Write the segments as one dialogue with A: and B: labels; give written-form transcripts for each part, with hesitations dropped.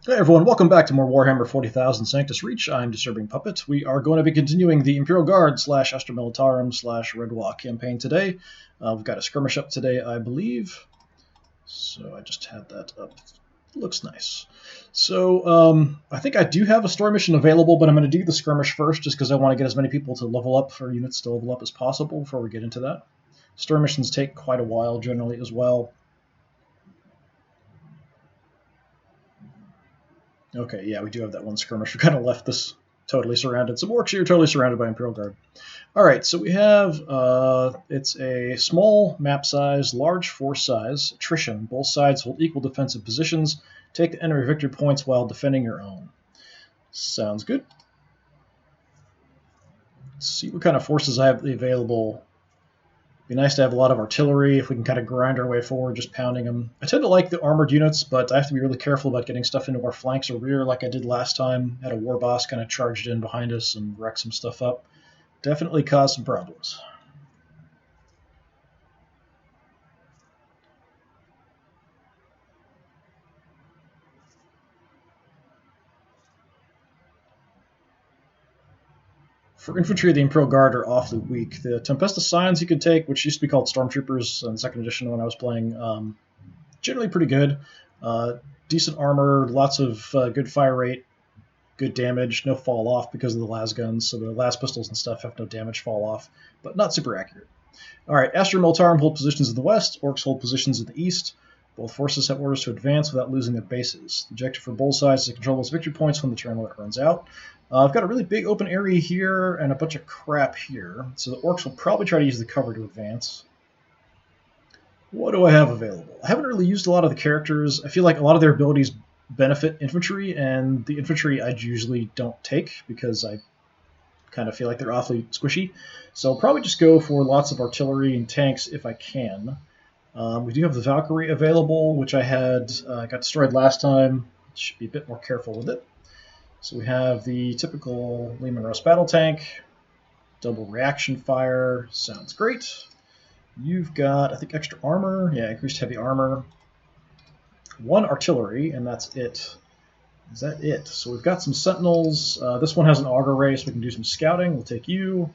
A: Hey everyone, welcome back to more Warhammer 40,000 Sanctus Reach. I'm DisturbingPuppet. We are going to be continuing the Imperial Guard / Astra Militarum / Red Walk campaign today. We've got a skirmish up today, I believe. So I just had that up. Looks nice. So I think I do have a story mission available, but I'm going to do the skirmish first just because I want to get as many people to level up, for units to level up as possible before we get into that. Story missions take quite a while generally as well. Okay, yeah, we do have that one skirmish. We kind of left this totally surrounded. Some orcs here totally surrounded by Imperial Guard. All right, so we have, it's a small map size, large force size, attrition. Both sides hold equal defensive positions. Take the enemy victory points while defending your own. Sounds good. Let's see what kind of forces I have available. Be nice to have a lot of artillery if we can kind of grind our way forward, just pounding them. I tend to like the armored units, but I have to be really careful about getting stuff into our flanks or rear like I did last time. Had a war boss kind of charged in behind us and wrecked some stuff up. Definitely caused some problems. For infantry, the Imperial Guard are awfully weak. The Tempesta Scions you could take, which used to be called Stormtroopers in 2nd edition when I was playing, generally pretty good. Decent armor, lots of good fire rate, good damage, no fall off because of the las guns, so the las pistols and stuff have no damage fall off, but not super accurate. All right, Astra Militarum hold positions in the west, Orcs hold positions in the east. Both forces have orders to advance without losing their bases. The objective for both sides is to control those victory points when the turn limit runs out. I've got a really big open area here and a bunch of crap here, so the Orcs will probably try to use the cover to advance. What do I have available? I haven't really used a lot of the characters. I feel like a lot of their abilities benefit infantry, and the infantry I usually don't take because I kind of feel like they're awfully squishy. So I'll probably just go for lots of artillery and tanks if I can. We do have the Valkyrie available, which I had got destroyed last time. Should be a bit more careful with it. So we have the typical Lehman Russ battle tank, double reaction fire, sounds great. You've got, I think, extra armor. Yeah, increased heavy armor. 1 artillery, and that's it. Is that it? So we've got some sentinels. This one has an auger ray, so we can do some scouting. We'll take you.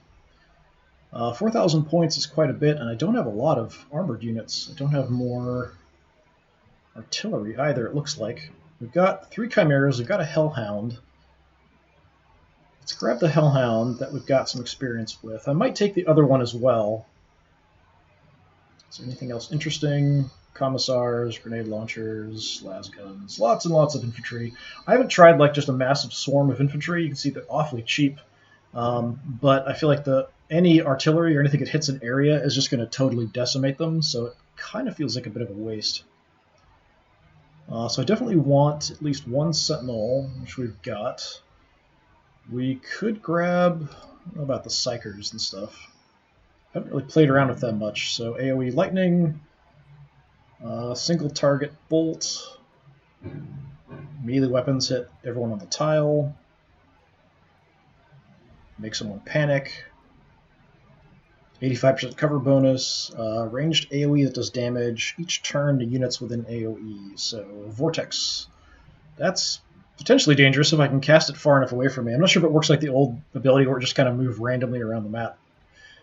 A: 4,000 points is quite a bit, and I don't have a lot of armored units. I don't have more artillery either, it looks like. We've got 3 chimeras. We've got a hellhound. Let's grab the hellhound that we've got some experience with. I might take the other one as well. Is there anything else interesting? Commissars, grenade launchers, las guns, lots and lots of infantry. I haven't tried like just a massive swarm of infantry. You can see they're awfully cheap, but I feel like any artillery or anything that hits an area is just going to totally decimate them, so it kind of feels like a bit of a waste. So I definitely want at least 1 sentinel, which we've got. We could grab, I don't know about the psychers and stuff. I haven't really played around with them much, so AoE lightning, single target bolt, melee weapons hit everyone on the tile, make someone panic, 85% cover bonus, ranged AoE that does damage each turn to units within AoE. So Vortex, that's potentially dangerous if I can cast it far enough away from me. I'm not sure if it works like the old ability where it just kind of move randomly around the map.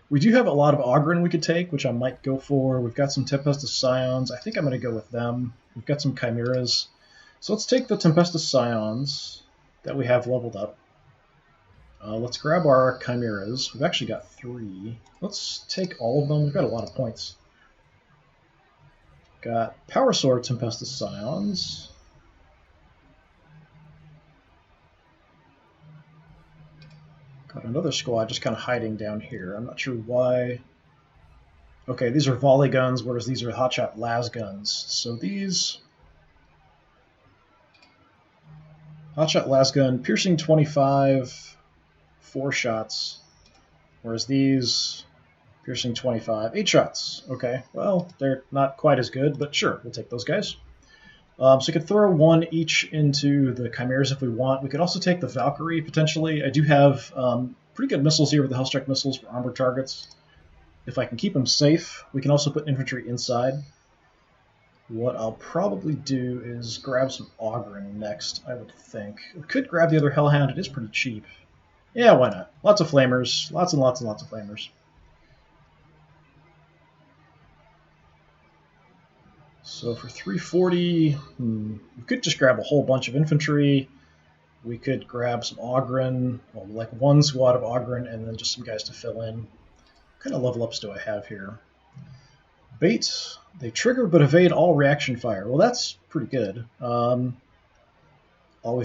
A: We do have a lot of Ogren we could take, which I might go for. We've got some Tempesta Scions. I think I'm going to go with them. We've got some Chimeras. So let's take the Tempesta Scions that we have leveled up. Let's grab our Chimeras. We've actually got 3. Let's take all of them. We've got a lot of points. Got Power Sword Tempesta Scions. Got another squad just kind of hiding down here. I'm not sure why. Okay, these are volley guns, whereas these are hotshot las guns. So these... Hotshot las gun, piercing 25, 4 shots. Whereas these, piercing 25, 8 shots. Okay, well, they're not quite as good, but sure, we'll take those guys. So we could throw 1 each into the Chimeras if we want. We could also take the Valkyrie, potentially. I do have pretty good missiles here with the Hellstrike missiles for armored targets. If I can keep them safe, we can also put infantry inside. What I'll probably do is grab some Augurin next, I would think. We could grab the other Hellhound. It is pretty cheap. Yeah, why not? Lots of flamers. Lots and lots and lots of flamers. So for 340, we could just grab a whole bunch of infantry. We could grab some Augurin, well, like one squad of Augurin, and then just some guys to fill in. What kind of level ups do I have here? Bait. They trigger but evade all reaction fire. Well, that's pretty good. Always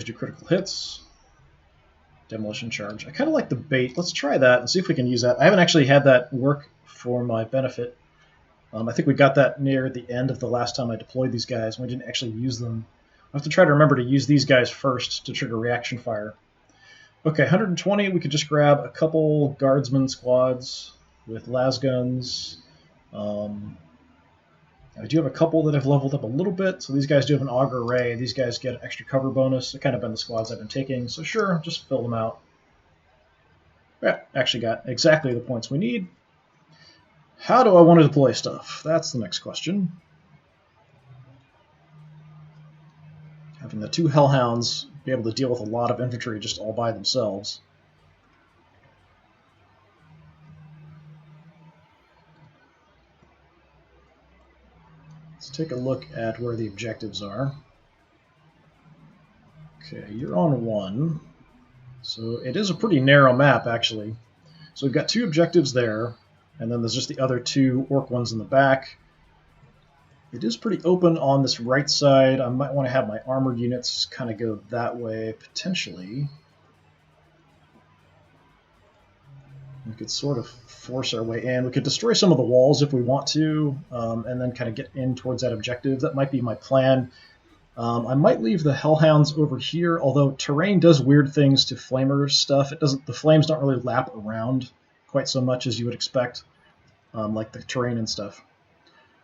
A: do critical hits. Demolition charge. I kind of like the bait. Let's try that and see if we can use that. I haven't actually had that work for my benefit. I think we got that near the end of the last time I deployed these guys, and we didn't actually use them. I have to try to remember to use these guys first to trigger reaction fire. Okay, 120, we could just grab a couple guardsman squads with las guns. I do have a couple that have leveled up a little bit, so these guys do have an auger array. These guys get an extra cover bonus. They've kind of been the squads I've been taking, so sure, just fill them out. Yeah, actually got exactly the points we need. How do I want to deploy stuff? That's the next question. Having the two Hellhounds be able to deal with a lot of infantry just all by themselves. Let's take a look at where the objectives are. Okay, you're on one. So it is a pretty narrow map, actually. So we've got two objectives there, and then there's just the other two orc ones in the back. It is pretty open on this right side. I might want to have my armored units kind of go that way, potentially. We could sort of force our way in. We could destroy some of the walls if we want to, and then kind of get in towards that objective. That might be my plan. I might leave the Hellhounds over here, although terrain does weird things to flamer stuff. It doesn't. The flames don't really lap around quite so much as you would expect, like the terrain and stuff.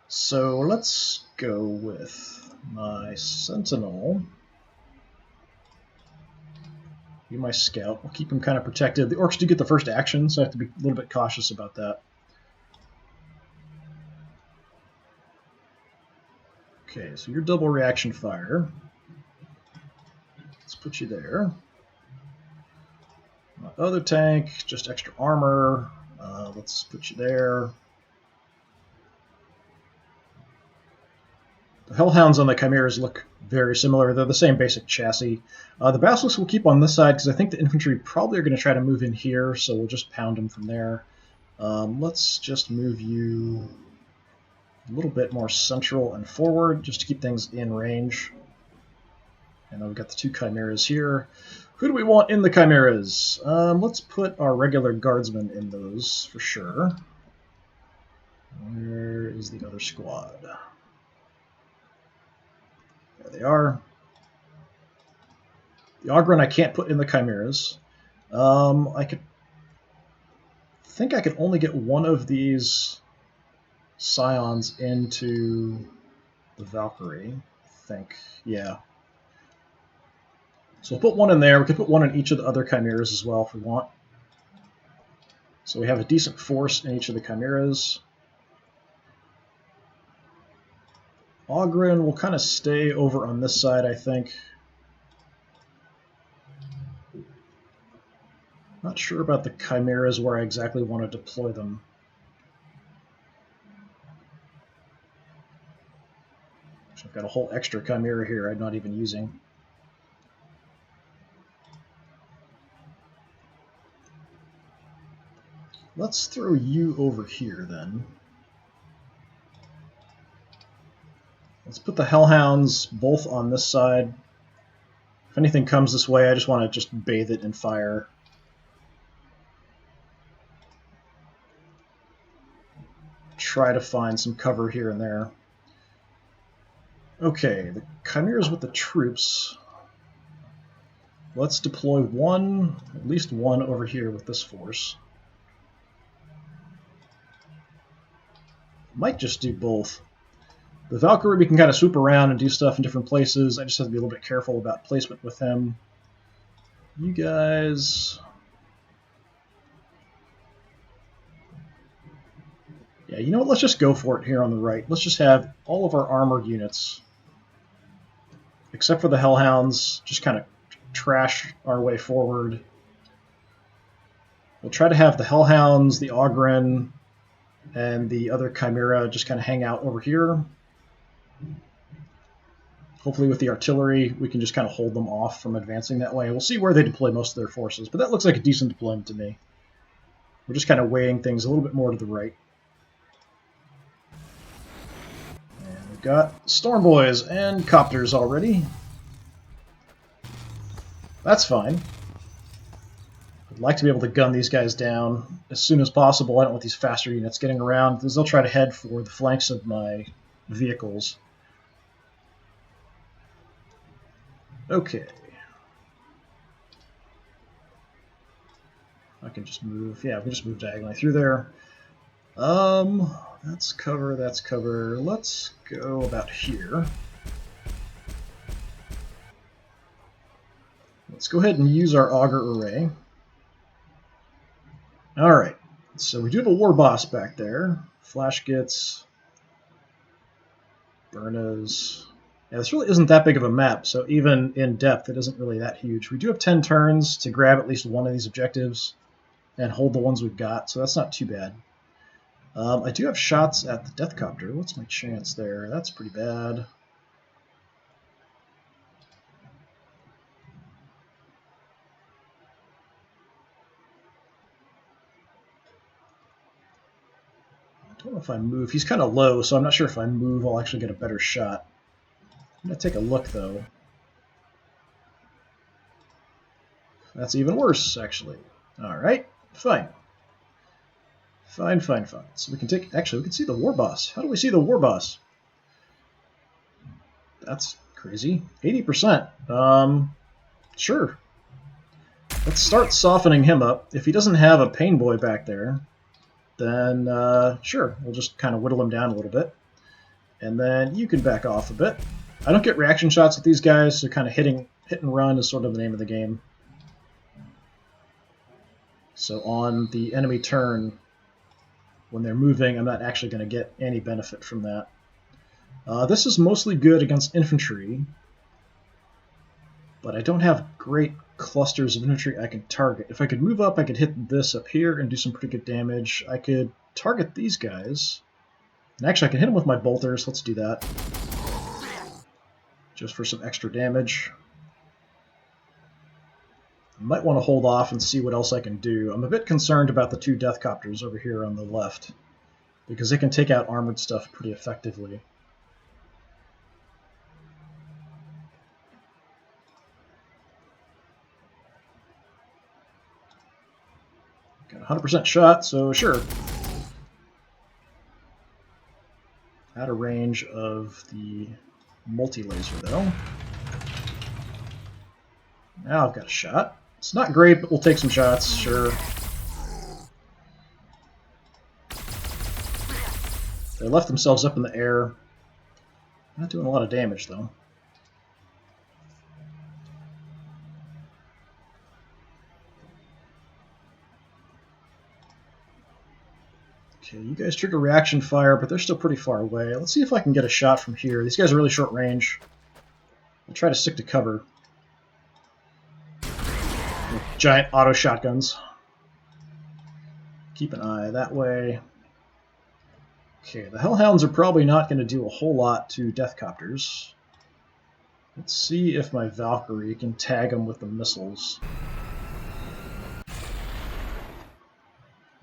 A: So let's go with my Sentinel. Be my scout. We'll keep him kind of protected. The orcs do get the first action, so I have to be a little bit cautious about that. Okay, so you're double reaction fire. Let's put you there. My other tank, just extra armor. Let's put you there. The Hellhounds on the Chimeras look very similar. They're the same basic chassis. The Basilisks will keep on this side because I think the infantry probably are going to try to move in here, so we'll just pound them from there. Let's just move you a little bit more central and forward just to keep things in range. And then we've got the two Chimeras here. Who do we want in the Chimeras? Let's put our regular guardsmen in those for sure. Where is the other squad? There they are. The Augurin I can't put in the Chimeras. I think I could only get one of these Scions into the Valkyrie. I think, yeah. So we'll put one in there. We could put one in each of the other Chimeras as well if we want. So we have a decent force in each of the Chimeras. Augurin will kind of stay over on this side, I think. Not sure about the Chimeras where I exactly want to deploy them. So I've got a whole extra Chimera here I'm not even using. Let's throw you over here then. Let's put the Hellhounds both on this side. If anything comes this way, I just want to just bathe it in fire. Try to find some cover here and there. Okay, the Chimeras with the troops. Let's deploy one, at least one over here with this force. Might just do both. The Valkyrie, we can kind of swoop around and do stuff in different places. I just have to be a little bit careful about placement with him. You guys... Yeah, you know what? Let's just go for it here on the right. Let's just have all of our armored units, except for the Hellhounds, just kind of trash our way forward. We'll try to have the Hellhounds, the Ogren, and the other Chimera just kind of hang out over here. Hopefully with the artillery, we can just kind of hold them off from advancing that way. We'll see where they deploy most of their forces, but that looks like a decent deployment to me. We're just kind of weighing things a little bit more to the right. And we've got Storm Boys and Copters already. That's fine. I'd like to be able to gun these guys down as soon as possible. I don't want these faster units getting around, because they'll try to head for the flanks of my vehicles. Okay. I can just move. Yeah, we can just move diagonally through there. That's cover, that's cover. Let's go about here. Let's go ahead and use our auger array. Alright, so we do have a war boss back there. Flash Gits, Burnas. Yeah, this really isn't that big of a map, so even in depth, it isn't really that huge. We do have 10 turns to grab at least one of these objectives and hold the ones we've got, so that's not too bad. I do have shots at the Death Copter. What's my chance there? That's pretty bad. I don't know if I move. He's kind of low, so I'm not sure if I move I'll actually get a better shot. I'm going to take a look, though. That's even worse, actually. Alright, fine. Fine. So we can take... Actually, we can see the war boss. How do we see the war boss? That's crazy. 80%. Sure. Let's start softening him up. If he doesn't have a pain boy back there, then sure, we'll just kind of whittle him down a little bit. And then you can back off a bit. I don't get reaction shots with these guys, so kind of hit and run is sort of the name of the game. So on the enemy turn, when they're moving, I'm not actually going to get any benefit from that. This is mostly good against infantry, but I don't have great clusters of infantry I can target. If I could move up, I could hit this up here and do some pretty good damage. I could target these guys. And actually, I can hit them with my bolters. Let's do that. Just for some extra damage. I might want to hold off and see what else I can do. I'm a bit concerned about the two Death Copters over here on the left, because they can take out armored stuff pretty effectively. Got a 100% shot, so sure. Out of range of the multi-laser, though. Now I've got a shot. It's not great, but we'll take some shots, sure. They left themselves up in the air. Not doing a lot of damage, though. Okay, you guys trigger reaction fire, but they're still pretty far away. Let's see if I can get a shot from here. These guys are really short range. I'll try to stick to cover. With giant auto shotguns. Keep an eye that way. Okay, the Hellhounds are probably not going to do a whole lot to Death Copters. Let's see if my Valkyrie can tag them with the missiles.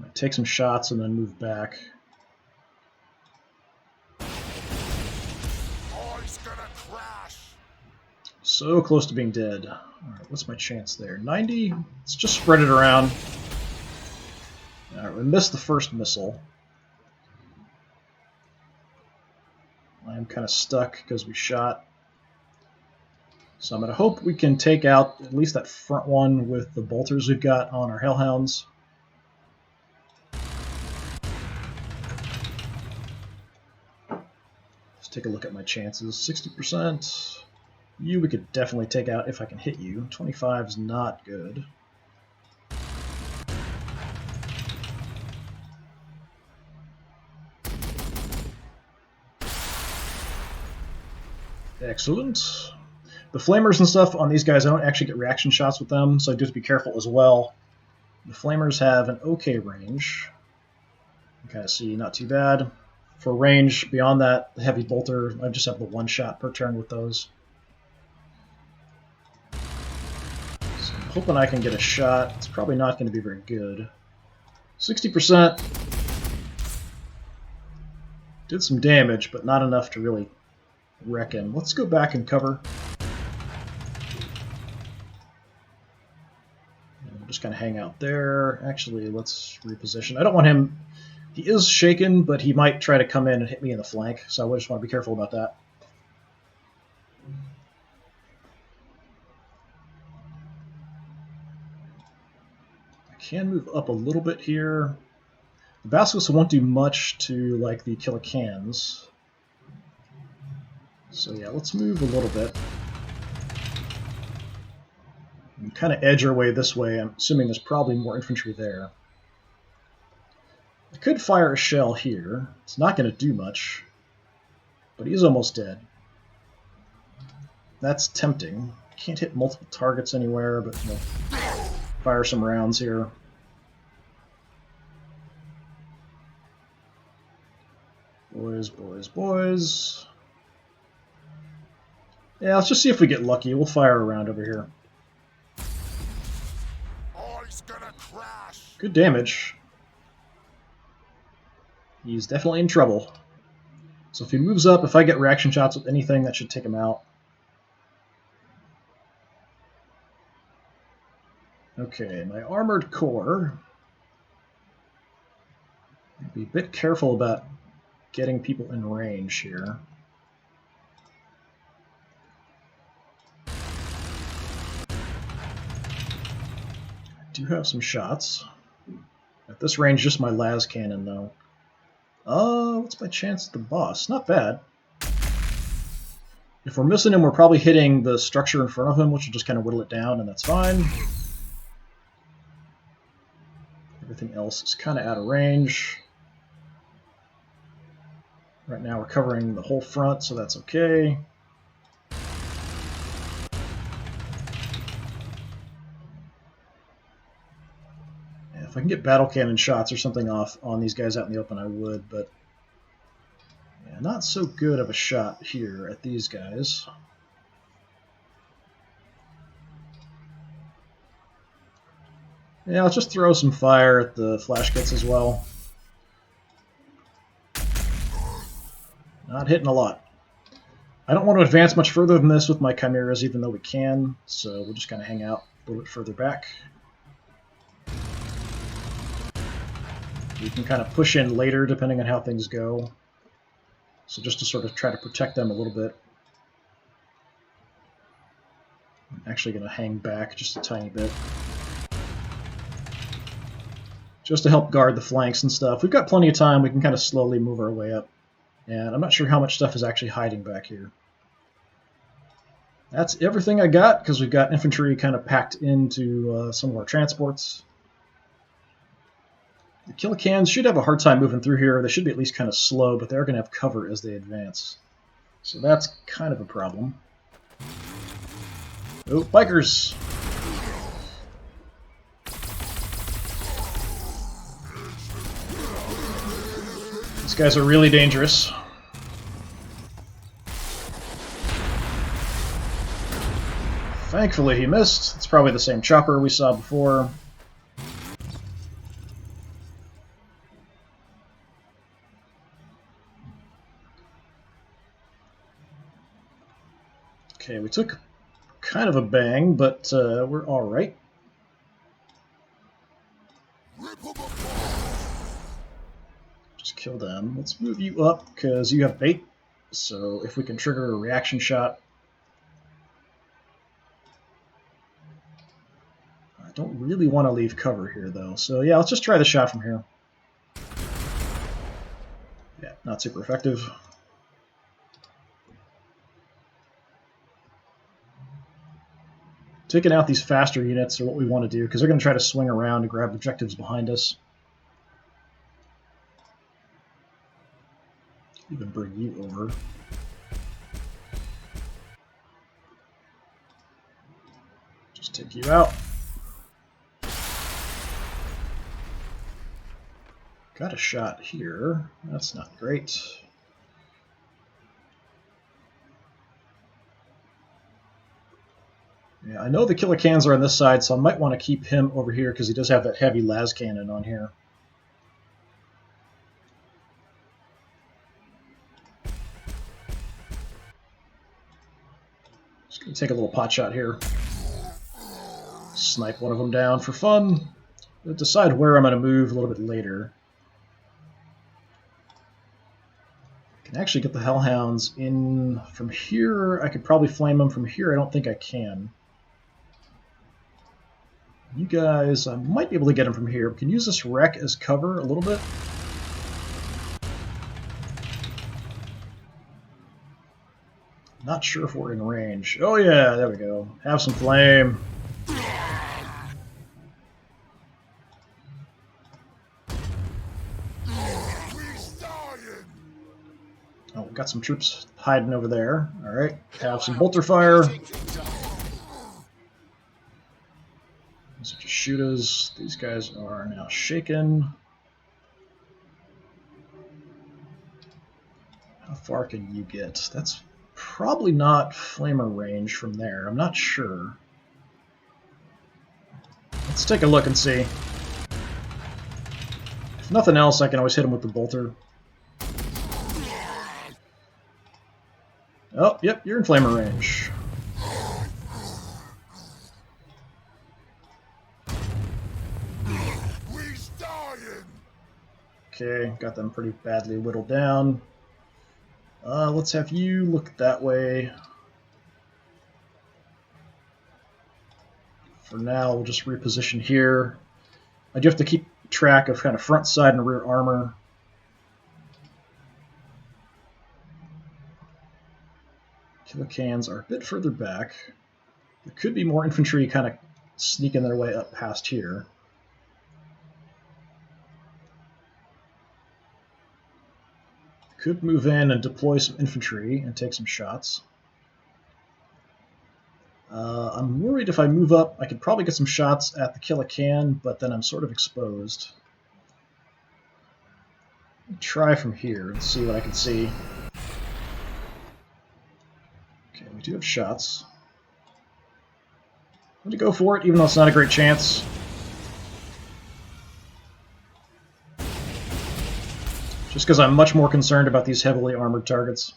A: Might take some shots and then move back. So close to being dead. Alright, what's my chance there? 90? Let's just spread it around. Alright, we missed the first missile. I'm kind of stuck because we shot. So I'm going to hope we can take out at least that front one with the bolters we've got on our Hellhounds. Let's take a look at my chances. 60%. You we could definitely take out if I can hit you. 25 is not good. Excellent. The flamers and stuff on these guys, I don't actually get reaction shots with them, so I do have to be careful as well. The flamers have an okay range. You kind of see, not too bad. For range beyond that, the heavy bolter, I just have the one shot per turn with those. So I'm hoping I can get a shot. It's probably not going to be very good. 60%. Did some damage, but not enough to really wreck him. Let's go back and cover. And we'll just kind of hang out there. Actually, let's reposition. I don't want him... He is shaken, but he might try to come in and hit me in the flank, so I just want to be careful about that. I can move up a little bit here. The Basilisk won't do much to like the Killicans. So yeah, let's move a little bit. And kind of edge our way this way. I'm assuming there's probably more infantry there. I could fire a shell here. It's not going to do much. But he is almost dead. That's tempting. Can't hit multiple targets anywhere, but you know, fire some rounds here. Boys, boys, boys. Yeah, let's just see if we get lucky. We'll fire a round over here.
B: Oh, he's gonna crash.
A: Good damage. He's definitely in trouble. So if he moves up, if I get reaction shots with anything, that should take him out. Okay, my armored core. Be a bit careful about getting people in range here. I do have some shots. At this range, just my las cannon, though. What's my chance at the boss? Not bad. If we're missing him, we're probably hitting the structure in front of him, which will just kind of whittle it down, and that's fine. Everything else is kind of out of range. Right now we're covering the whole front, so that's okay. Yeah, if I can get battle cannon shots or something off on these guys out in the open, I would, but yeah, not so good of a shot here at these guys. Yeah, let's just throw some fire at the flash kits as well. Not hitting a lot. I don't want to advance much further than this with my chimeras, even though we can, so we'll just kind of hang out a little bit further back. We can kind of push in later depending on how things go. So just to sort of try to protect them a little bit. I'm actually going to hang back just a tiny bit. Just to help guard the flanks and stuff. We've got plenty of time. We can kind of slowly move our way up. And I'm not sure how much stuff is actually hiding back here. That's everything I got, because we've got infantry kind of packed into some of our transports. The Killicans should have a hard time moving through here. They should be at least kind of slow, but they're going to have cover as they advance. So that's kind of a problem. Oh, bikers! These guys are really dangerous. Thankfully he missed. It's probably the same chopper we saw before. Okay, we took kind of a bang, but we're alright. Just kill them. Let's move you up, because you have bait. So if we can trigger a reaction shot... I don't really want to leave cover here, though. So yeah, let's just try the shot from here. Yeah, not super effective. Taking out these faster units are what we want to do, because they're going to try to swing around and grab objectives behind us. Even bring you over. Just take you out. Got a shot here. That's not great. Yeah, I know the killer cans are on this side, so I might want to keep him over here because he does have that heavy las cannon on here. Just going to take a little pot shot here. Snipe one of them down for fun. I'll decide where I'm going to move a little bit later. I can actually get the Hellhounds in from here. I could probably flame them from here. I don't think I can. You guys, I might be able to get them from here. We can use this wreck as cover a little bit. Not sure if we're in range. Oh yeah, there we go. Have some flame. Oh, we got some troops hiding over there. Alright, have some bolter fire. These are just shooters. These guys are now shaken. How far can you get? That's probably not flamer range from there. I'm not sure. Let's take a look and see. If nothing else, I can always hit him with the bolter. Oh, yep, you're in flamer range. Okay, got them pretty badly whittled down. Let's have you look that way. For now, we'll just reposition here. I do have to keep track of kind of front side and rear armor. Killer cans are a bit further back. There could be more infantry kind of sneaking their way up past here. Could move in and deploy some infantry and take some shots. I'm worried if I move up, I could probably get some shots at the killer can, but then I'm sort of exposed. Try from here and see what I can see. Okay, we do have shots. I'm going to go for it, even though it's not a great chance. Just because I'm much more concerned about these heavily armored targets.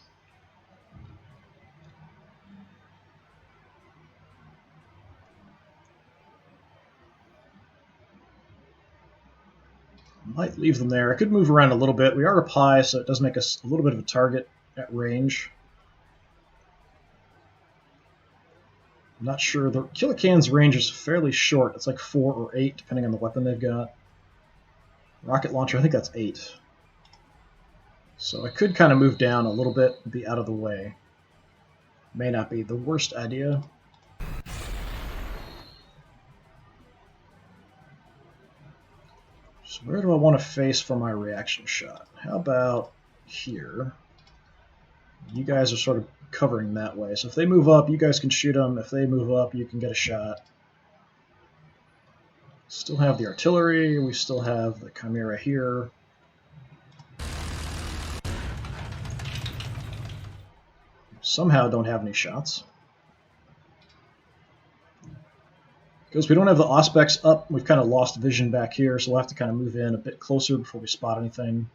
A: Might leave them there. I could move around a little bit. We are up high, so it does make us a little bit of a target at range. I'm not sure. The killer can's range is fairly short. It's like 4 or 8, depending on the weapon they've got. Rocket launcher, I think that's 8. So I could kind of move down a little bit and be out of the way. May not be the worst idea. So where do I want to face for my reaction shot? How about here? You guys are sort of covering that way. So if they move up, you guys can shoot them. If they move up, you can get a shot. Still have the artillery. We still have the Chimera here. Somehow don't have any shots. Because we don't have the Auspex up, we've kind of lost vision back here, so we'll have to kind of move in a bit closer before we spot anything.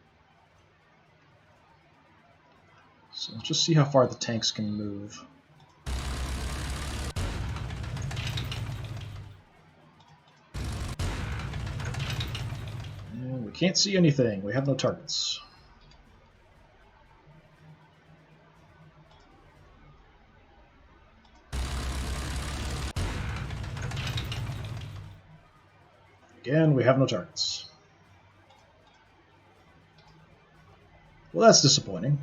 A: So let's just see how far the tanks can move. And we can't see anything. We have no targets. Again, we have no targets. Well, that's disappointing.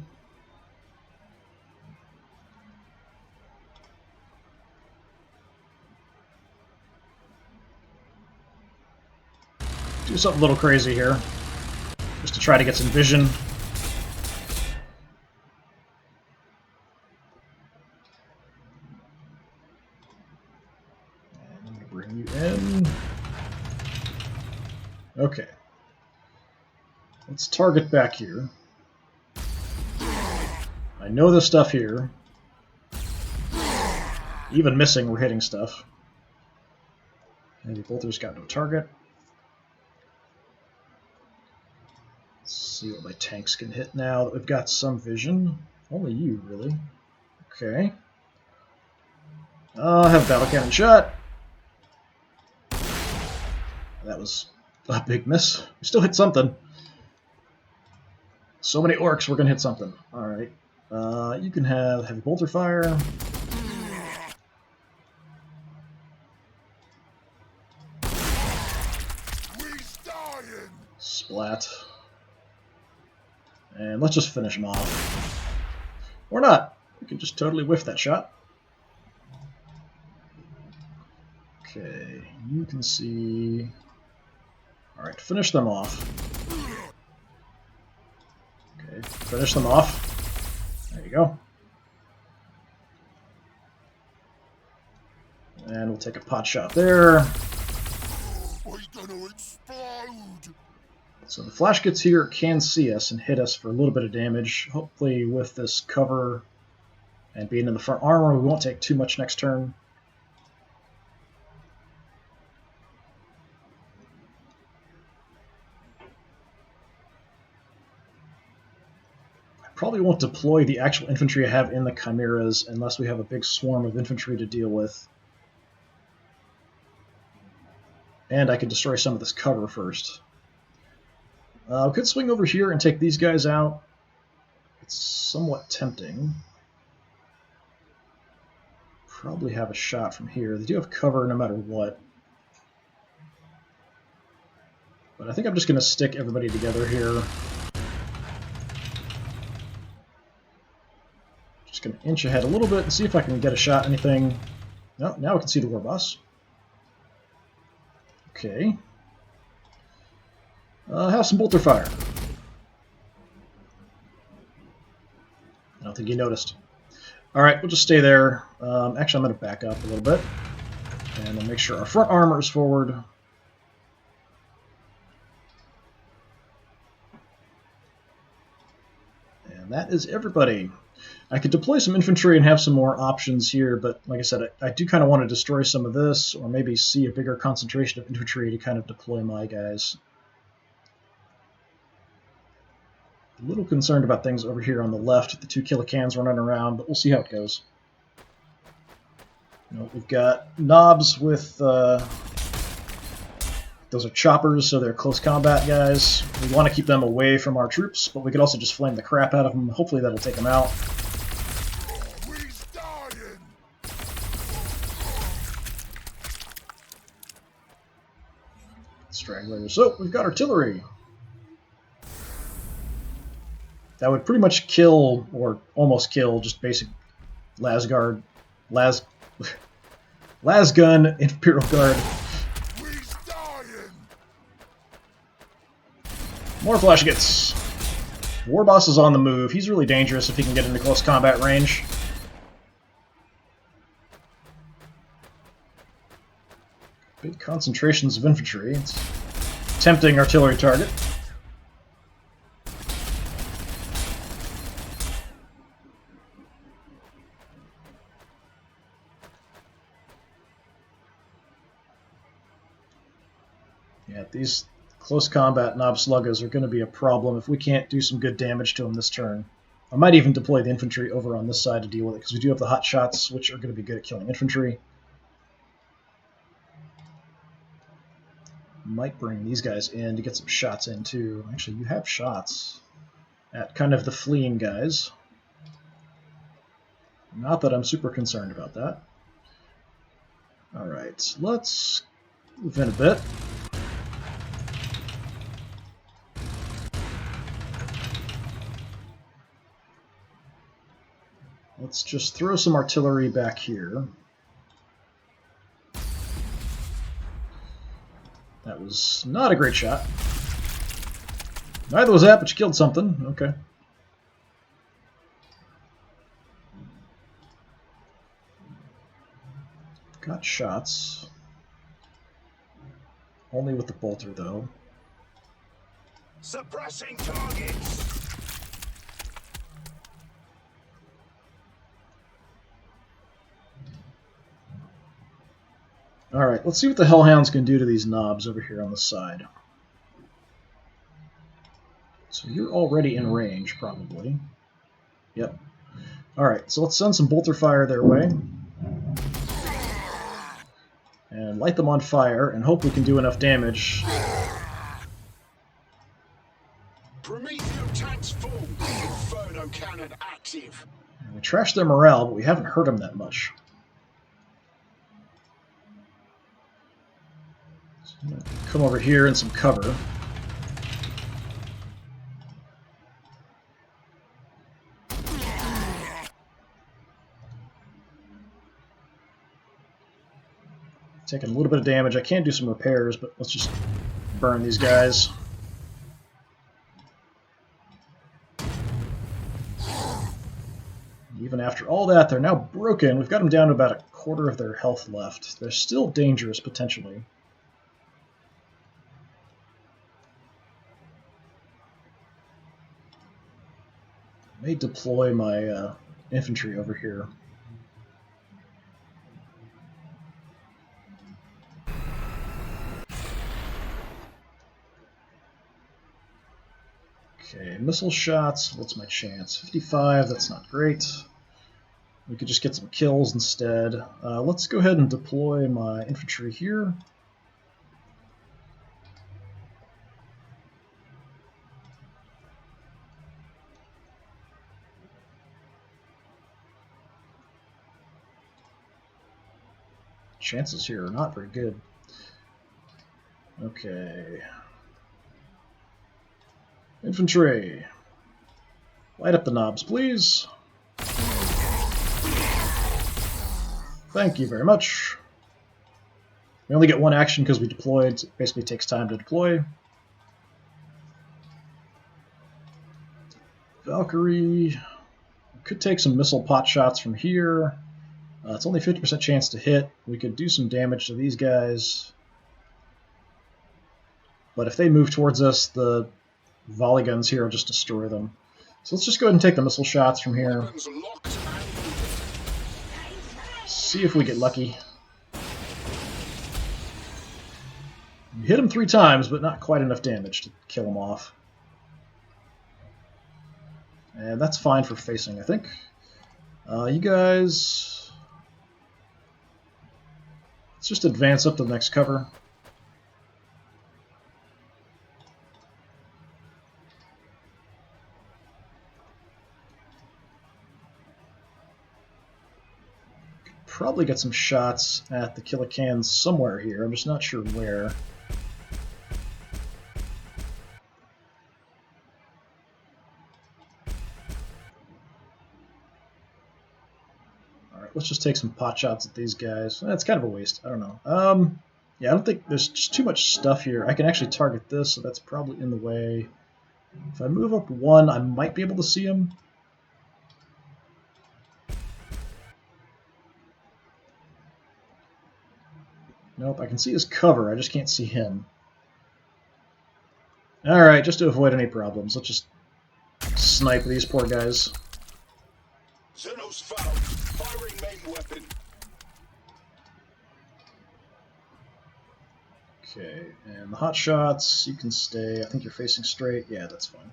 A: Do something a little crazy here, just to try to get some vision. Bring you in. Okay. Let's target back here. I know there's stuff here. Even missing, we're hitting stuff. Heavy bolter's got no target. Let's see what my tanks can hit now that we've got some vision. Only you, really. Okay. I have a battle cannon shot. That was a big miss. We still hit something. So many orcs, we're going to hit something. Alright. You can have heavy bolter fire. Splat. And let's just finish him off. Or not. We can just totally whiff that shot. Okay, you can see... Alright, finish them off. Okay, finish them off. There you go. And we'll take a pot shot there.
B: We're gonna explode!
A: So the flash gets here, can see us and hit us for a little bit of damage. Hopefully with this cover and being in the front armor, we won't take too much next turn. I probably won't deploy the actual infantry I have in the chimeras unless we have a big swarm of infantry to deal with. And I could destroy some of this cover first. We could swing over here and take these guys out. It's somewhat tempting. Probably have a shot from here. They do have cover no matter what. But I think I'm just going to stick everybody together here. Just going to inch ahead a little bit and see if I can get a shot at anything. No, now we can see the war boss. Okay. Have some bolter fire. I don't think you noticed. Alright, we'll just stay there. Actually, I'm going to back up a little bit. And we'll make sure our front armor is forward. And that is everybody. I could deploy some infantry and have some more options here, but like I said, I do kind of want to destroy some of this, or maybe see a bigger concentration of infantry to kind of deploy my guys. A little concerned about things over here on the left, the two killicans running around, but we'll see how it goes. You know, we've got knobs with, those are choppers, so they're close combat guys. We want to keep them away from our troops, but we could also just flame the crap out of them. Hopefully that'll take them out. Stragglers. So, we've got artillery. That would pretty much kill, or almost kill, just basic Lasgun Imperial Guard. More flash gets. War boss is on the move. He's really dangerous if he can get into close combat range. Big concentrations of infantry. It's a tempting artillery target. Yeah, these close combat knob sluggas are going to be a problem if we can't do some good damage to them this turn. I might even deploy the infantry over on this side to deal with it, because we do have the hot shots, which are going to be good at killing infantry. Might bring these guys in to get some shots in too. Actually, you have shots at kind of the fleeing guys. Not that I'm super concerned about that. Alright, let's move in a bit. Let's just throw some artillery back here. That was not a great shot. Neither was that, but you killed something. Okay. Got shots. Only with the bolter, though.
B: Suppressing targets.
A: Alright, let's see what the Hellhounds can do to these knobs over here on the side. So you're already in range, probably. Yep. Alright, so let's send some bolter fire their way. And light them on fire, and hope we can do enough damage.
B: Promethium tanks full. Inferno cannon active.
A: And we trashed their morale, but we haven't hurt them that much. So I'm going to come over here in some cover. Taking a little bit of damage. I can do some repairs, but let's just burn these guys. Even after all that, they're now broken. We've got them down to about a quarter of their health left. They're still dangerous, potentially. I may deploy my infantry over here. Okay, missile shots. What's my chance? 55, that's not great. We could just get some kills instead. Let's go ahead and deploy my infantry here. Chances here are not very good. Okay. Infantry. Light up the knobs, please. Thank you very much. We only get one action because we deployed. It basically takes time to deploy. Valkyrie. Could take some missile pot shots from here. It's only 50% chance to hit. We could do some damage to these guys. But if they move towards us, the volley guns here will just destroy them. So let's just go ahead and take the missile shots from here. See if we get lucky. You hit them 3 times, but not quite enough damage to kill them off. And that's fine for facing, I think. You guys... let's just advance up to the next cover. Probably get some shots at the Killicans somewhere here. I'm just not sure where. Alright, let's just take some pot shots at these guys. That's kind of a waste. I don't know. Yeah, I don't think there's just too much stuff here. I can actually target this, so that's probably in the way. If I move up 1, I might be able to see him. Nope, I can see his cover, I just can't see him. Alright, just to avoid any problems, let's just snipe these poor guys.
B: Xenos found. Firing main weapon.
A: Okay, and the hot shots, you can stay. I think you're facing straight. Yeah, that's fine.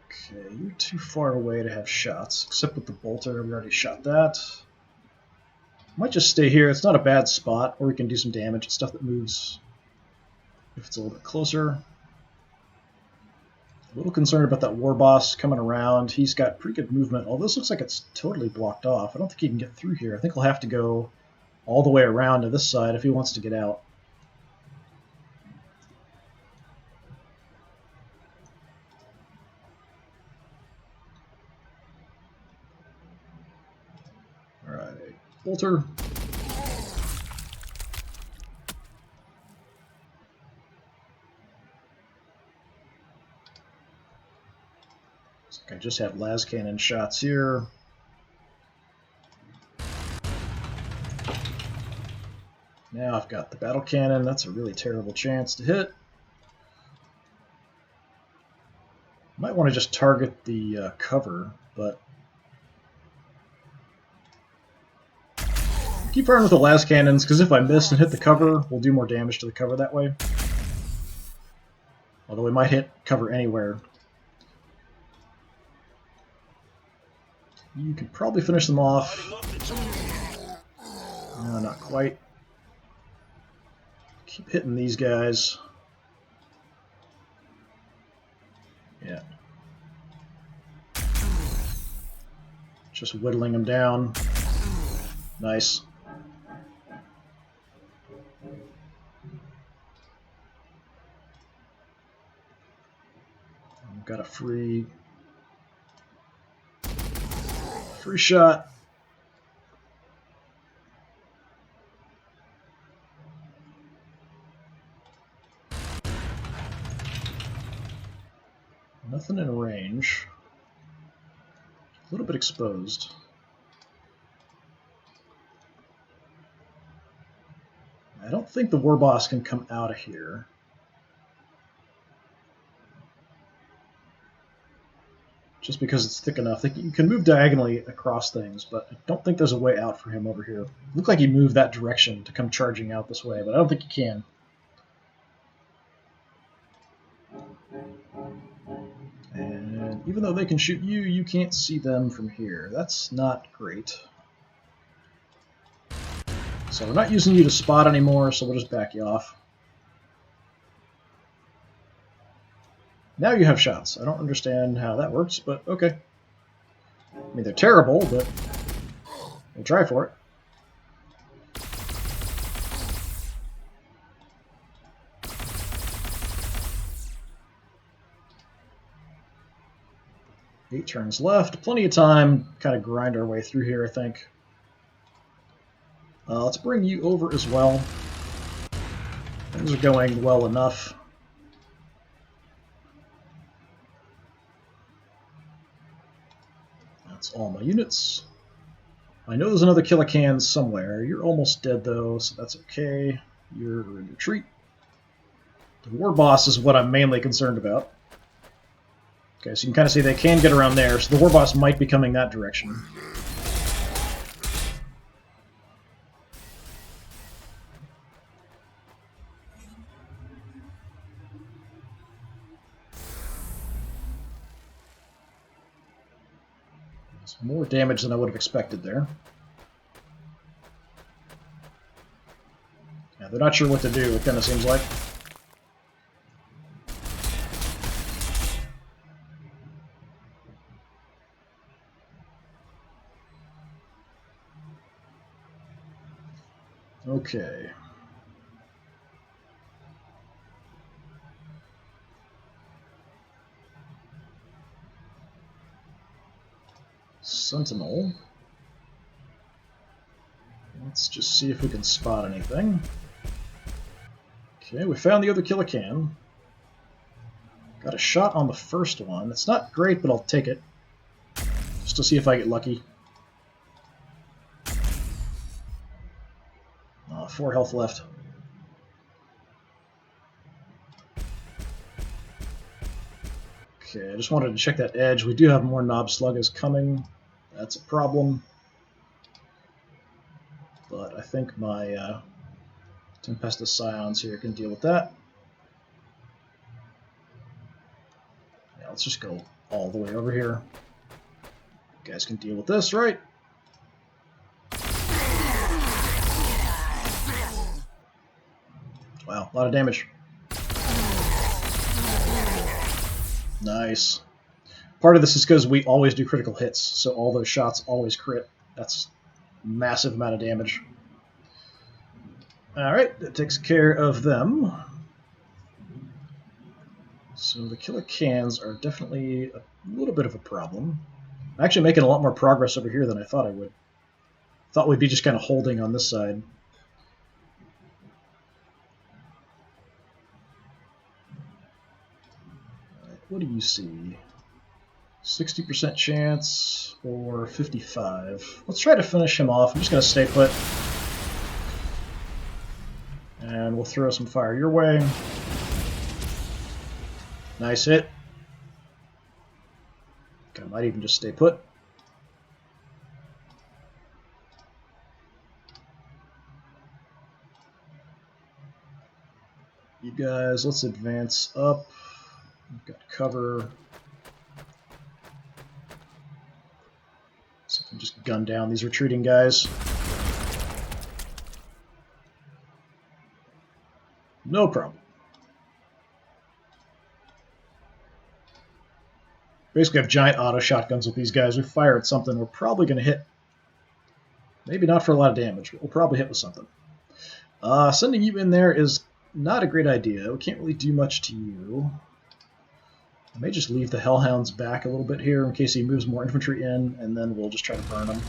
A: Okay, you're too far away to have shots, except with the bolter. We already shot that. Might just stay here. It's not a bad spot, or we can do some damage. It's stuff that moves if it's a little bit closer. A little concerned about that war boss coming around. He's got pretty good movement, although this looks like it's totally blocked off. I don't think he can get through here. I think he'll have to go all the way around to this side if he wants to get out. Alright, bolter. I just have las cannon shots here. Now I've got the battle cannon. That's a really terrible chance to hit. Might want to just target the cover, but keep firing with the las cannons, because if I miss and hit the cover, we'll do more damage to the cover that way. Although we might hit cover anywhere. You could probably finish them off. No, not quite. Keep hitting these guys. Yeah. Just whittling them down. Nice. I've got a free shot. Nothing in range. A little bit exposed. I don't think the war boss can come out of here. Just because it's thick enough. You can move diagonally across things, but I don't think there's a way out for him over here. It looked like he moved that direction to come charging out this way, but I don't think he can. And even though they can shoot you, you can't see them from here. That's not great. So we're not using you to spot anymore, so we'll just back you off. Now you have shots. I don't understand how that works, but okay. I mean, they're terrible, but we'll try for it. Eight turns left. Plenty of time. Kind of grind our way through here, I think. Let's bring you over as well. Things are going well enough. That's all my units. I know there's another Killacan somewhere. You're almost dead, though, so that's okay. You're in retreat. The war boss is what I'm mainly concerned about. Okay, so you can kind of see they can get around there, so the war boss might be coming that direction. It's more damage than I would have expected there. Yeah, they're not sure what to do, it kind of seems like. Okay. Sentinel. Let's just see if we can spot anything. Okay, we found the other Killacan. Got a shot on the first one. It's not great, but I'll take it. Just to see if I get lucky. 4 health left. Okay, I just wanted to check that edge. We do have more Knob Sluggas coming. That's a problem. But I think my Tempestus Scions here can deal with that. Yeah, let's just go all the way over here. You guys can deal with this, right? Wow, a lot of damage. Nice. Part of this is because we always do critical hits, so all those shots always crit. That's a massive amount of damage. Alright, that takes care of them. So the Killacans are definitely a little bit of a problem. I'm actually making a lot more progress over here than I thought I would. Thought we'd be just kind of holding on this side. What do you see? 60% chance or 55? Let's try to finish him off. I'm just going to stay put. And we'll throw some fire your way. Nice hit. I might even just stay put. You guys, let's advance up. We've got cover. So we can just gun down these retreating guys. No problem. Basically have giant auto shotguns with these guys. We fire at something, we're probably going to hit. Maybe not for a lot of damage, but we'll probably hit with something. Sending you in there is not a great idea. We can't really do much to you. I may just leave the Hellhounds back a little bit here in case he moves more infantry in, and then we'll just try to burn them.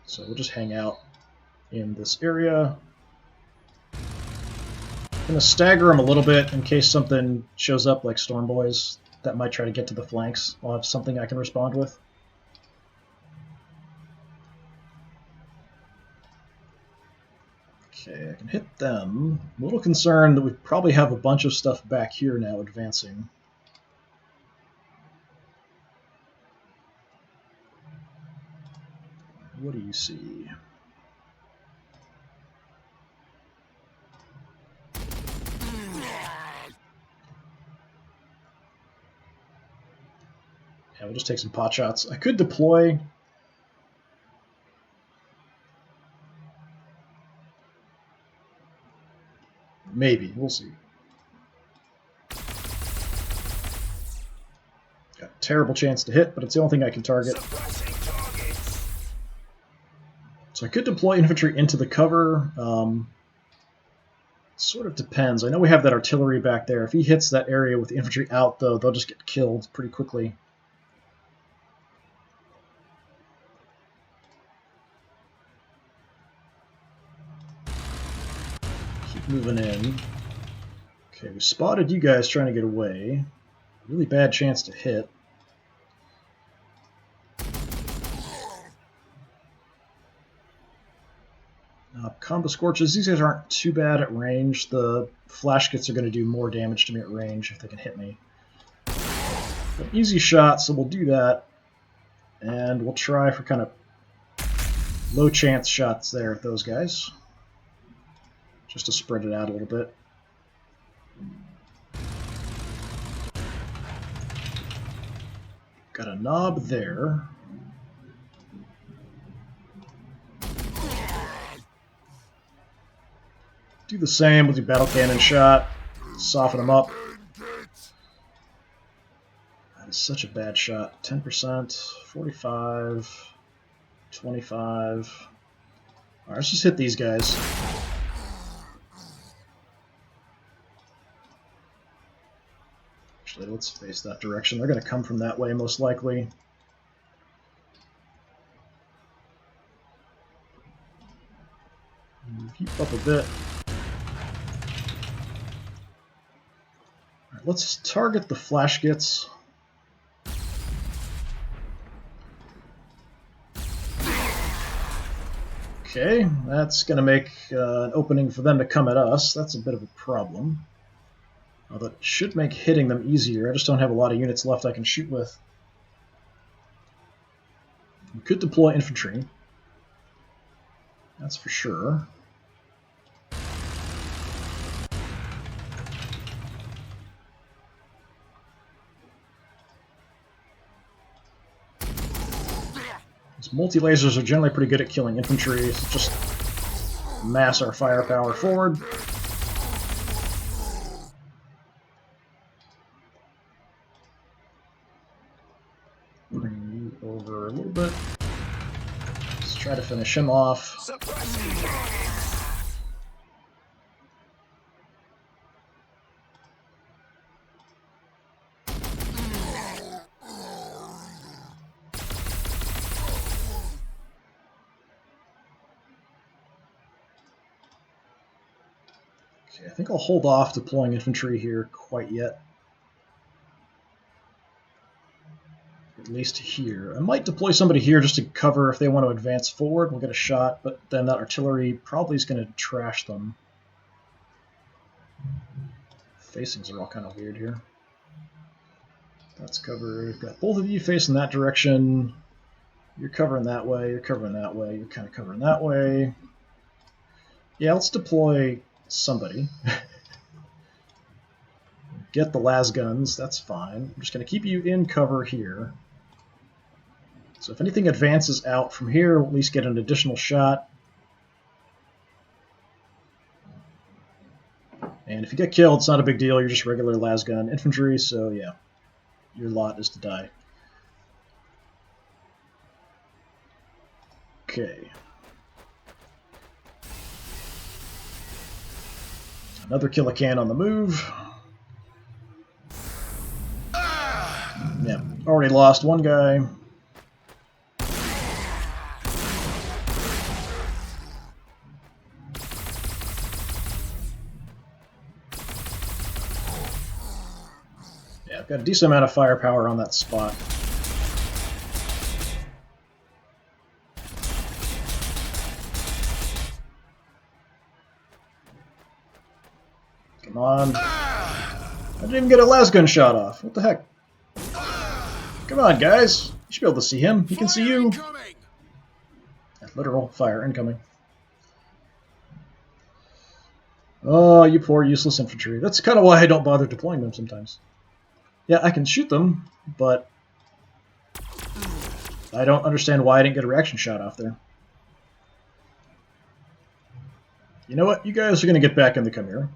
A: So we'll just hang out in this area. I'm going to stagger them a little bit in case something shows up like Storm Boys that might try to get to the flanks. I'll have something I can respond with. Okay, I can hit them. I'm a little concerned that we probably have a bunch of stuff back here now advancing. What do you see? Yeah, we'll just take some pot shots. I could deploy. Maybe. We'll see. Got a terrible chance to hit, but it's the only thing I can target. So I could deploy infantry into the cover. Sort of depends. I know we have that artillery back there. If he hits that area with the infantry out, though, they'll just get killed pretty quickly. Keep moving in. Okay, we spotted you guys trying to get away. Really bad chance to hit. Combo Scorches, these guys aren't too bad at range. The flash kits are going to do more damage to me at range if they can hit me. But easy shot, so we'll do that. And we'll try for kind of low chance shots there at those guys. Just to spread it out a little bit. Got a knob there. Do the same with your battle cannon shot. Soften them up. That is such a bad shot. 10%, 45, 25. Alright, let's just hit these guys. Actually, let's face that direction. They're going to come from that way, most likely. Keep up a bit. Right, let's target the flash gits. Okay, that's going to make an opening for them to come at us. That's a bit of a problem. That should make hitting them easier. I just don't have a lot of units left I can shoot with. We could deploy infantry. That's for sure. These multi-lasers are generally pretty good at killing infantry, so just mass our firepower forward. Bring you over a little bit. Let's try to finish him off. I think I'll hold off deploying infantry here quite yet. at least here. I might deploy somebody here just to cover if they want to advance forward. We'll get a shot, but then that artillery probably is going to trash them. Facings are all kind of weird here. That's covered. We've got both of you facing that direction. You're covering that way. You're covering that way. You're kind of covering that way. Yeah, let's deploy somebody. Get the las guns. That's fine. I'm just going to keep you in cover here. So if anything advances out from here, we'll at least get an additional shot. And if you get killed, it's not a big deal. You're just regular las gun infantry, so yeah, your lot is to die. Okay. Another Killacan on the move. Yeah, already lost one guy. Yeah, I've got a decent amount of firepower on that spot. Come on. I didn't even get a las gun shot off. What the heck? Come on, guys. You should be able to see him. He can see you. Literal fire incoming. Oh, you poor useless infantry. That's kind of why I don't bother deploying them sometimes. Yeah, I can shoot them, but I don't understand why I didn't get a reaction shot off there. You know what? You guys are going to get back in the Chimera.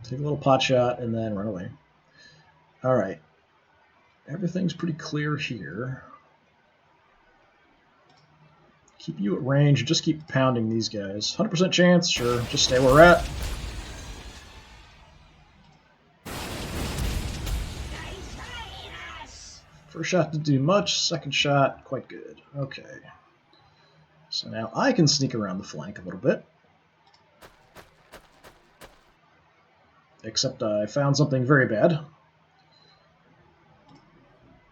A: Take a little pot shot and then run away. Alright. Everything's pretty clear here. Keep you at range. Just keep pounding these guys. 100% chance? Sure. Just stay where we're at. First shot didn't do much. Second shot, quite good. Okay. So now I can sneak around the flank a little bit. Except I found something very bad.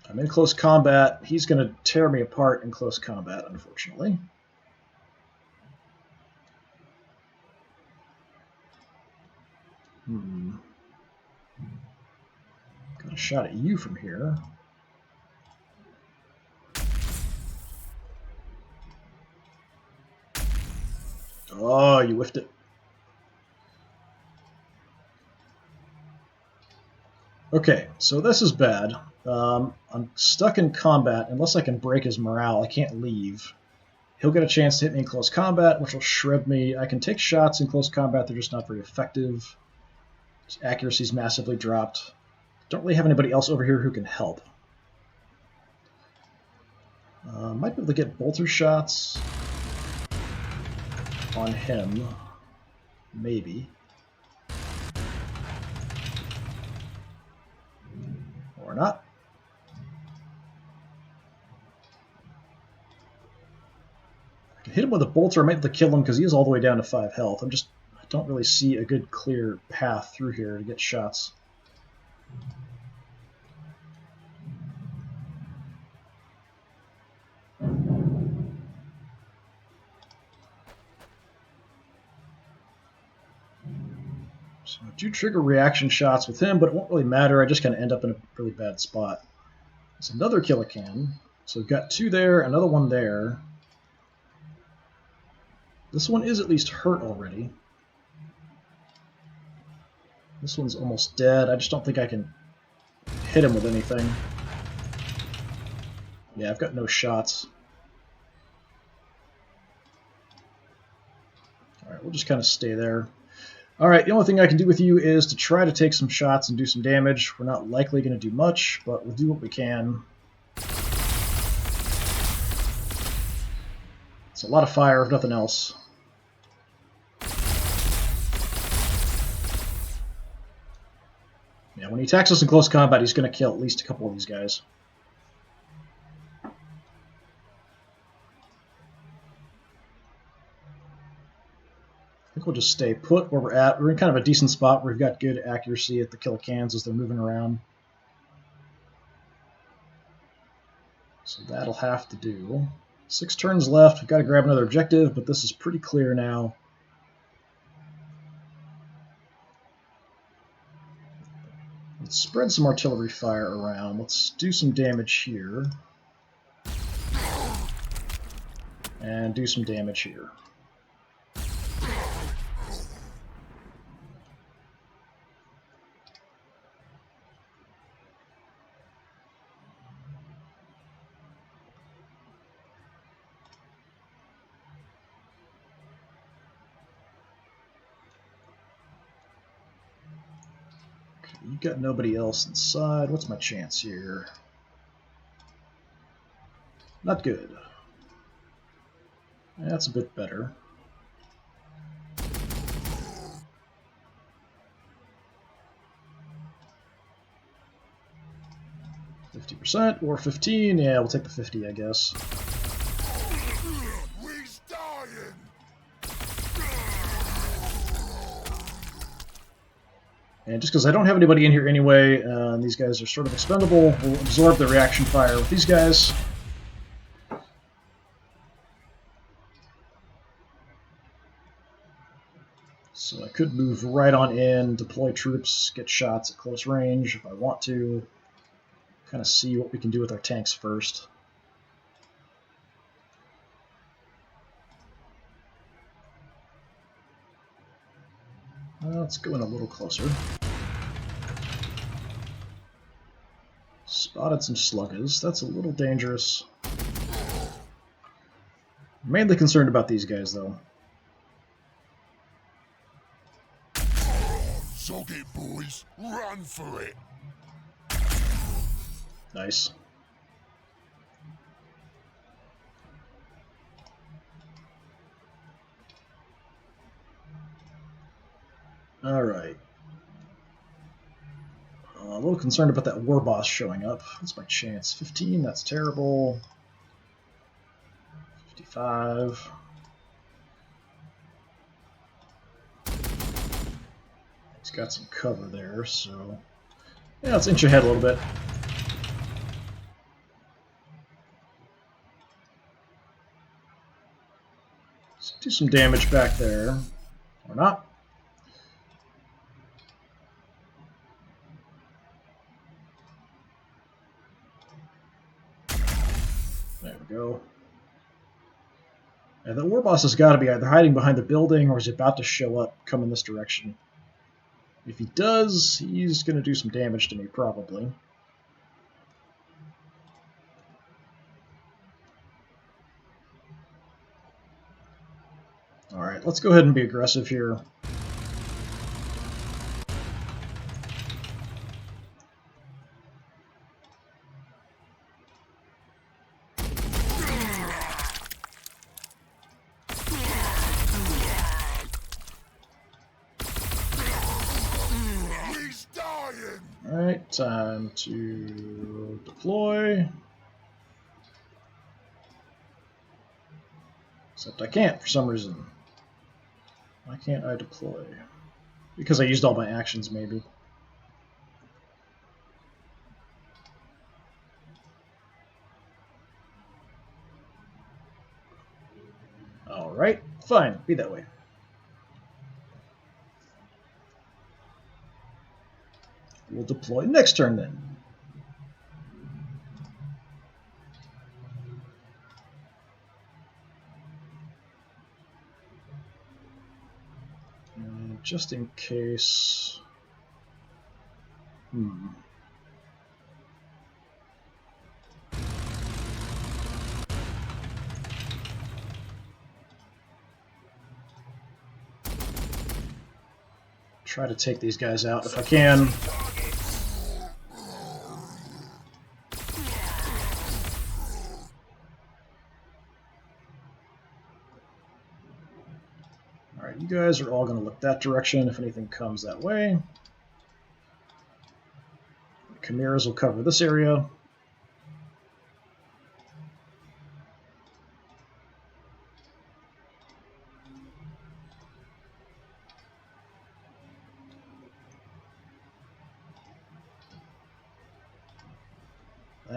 A: I'm in close combat. He's going to tear me apart in close combat, unfortunately. Got a shot at you from here. Oh, you whiffed it. Okay, so this is bad. I'm stuck in combat. Unless I can break his morale, I can't leave. He'll get a chance to hit me in close combat, which will shred me. I can take shots in close combat. They're just not very effective. His accuracy's massively dropped. Don't really have anybody else over here who can help. Might be able to get bolter shots on him. Maybe. Or not. I can hit him with a bolter. I might be able to kill him because he is all the way down to 5 health. I don't really see a good clear path through here to get shots. So I do trigger reaction shots with him, but it won't really matter. I just kind of end up in a really bad spot. There's another Killacan. So we've got 2 there, another one there. This one is at least hurt already. This one's almost dead. I just don't think I can hit him with anything. Yeah, I've got no shots. Alright, we'll just kind of stay there. Alright, the only thing I can do with you is to try to take some shots and do some damage. We're not likely going to do much, but we'll do what we can. It's a lot of fire, if nothing else. Yeah, when he attacks us in close combat, he's going to kill at least a couple of these guys. think we'll just stay put where we're at. We're in kind of a decent spot where we've got good accuracy at the kill cans as they're moving around. So that'll have to do. 6 turns left. We've got to grab another objective, but this is pretty clear now. Let's spread some artillery fire around. Let's do some damage here. And do some damage here. You've got nobody else inside. What's my chance here? Not good. That's a bit better. %, or 15? Yeah, we'll take the 50, I guess.
B: He's dying.
A: And just because I don't have anybody in here anyway, and these guys are sort of expendable, we'll absorb the reaction fire with these guys. So I could move right on in, deploy troops, get shots at close range if I want to. Kind of see what we can do with our tanks first. Let's go in a little closer. Spotted some sluggers. That's a little dangerous. Mainly concerned about these guys, though.
B: Sog it, boys. Run for it.
A: Nice. All right. A little concerned about that war boss showing up. What's my chance? 15? That's terrible. 55. He's got some cover there, so... yeah, let's inch ahead a little bit. Let's do some damage back there. Or not. There we go. And the war boss has got to be either hiding behind the building or is about to show up, come in this direction. If he does, he's going to do some damage to me, probably. Alright, let's go ahead and be aggressive here. Alright, time to deploy. Except I can't for some reason. Why can't I deploy? Because I used all my actions, maybe. Alright, fine, be that way. We'll deploy next turn then. And just in case... Try to take these guys out if I can. Alright, you guys are all going to look that direction if anything comes that way. Chimeras will cover this area.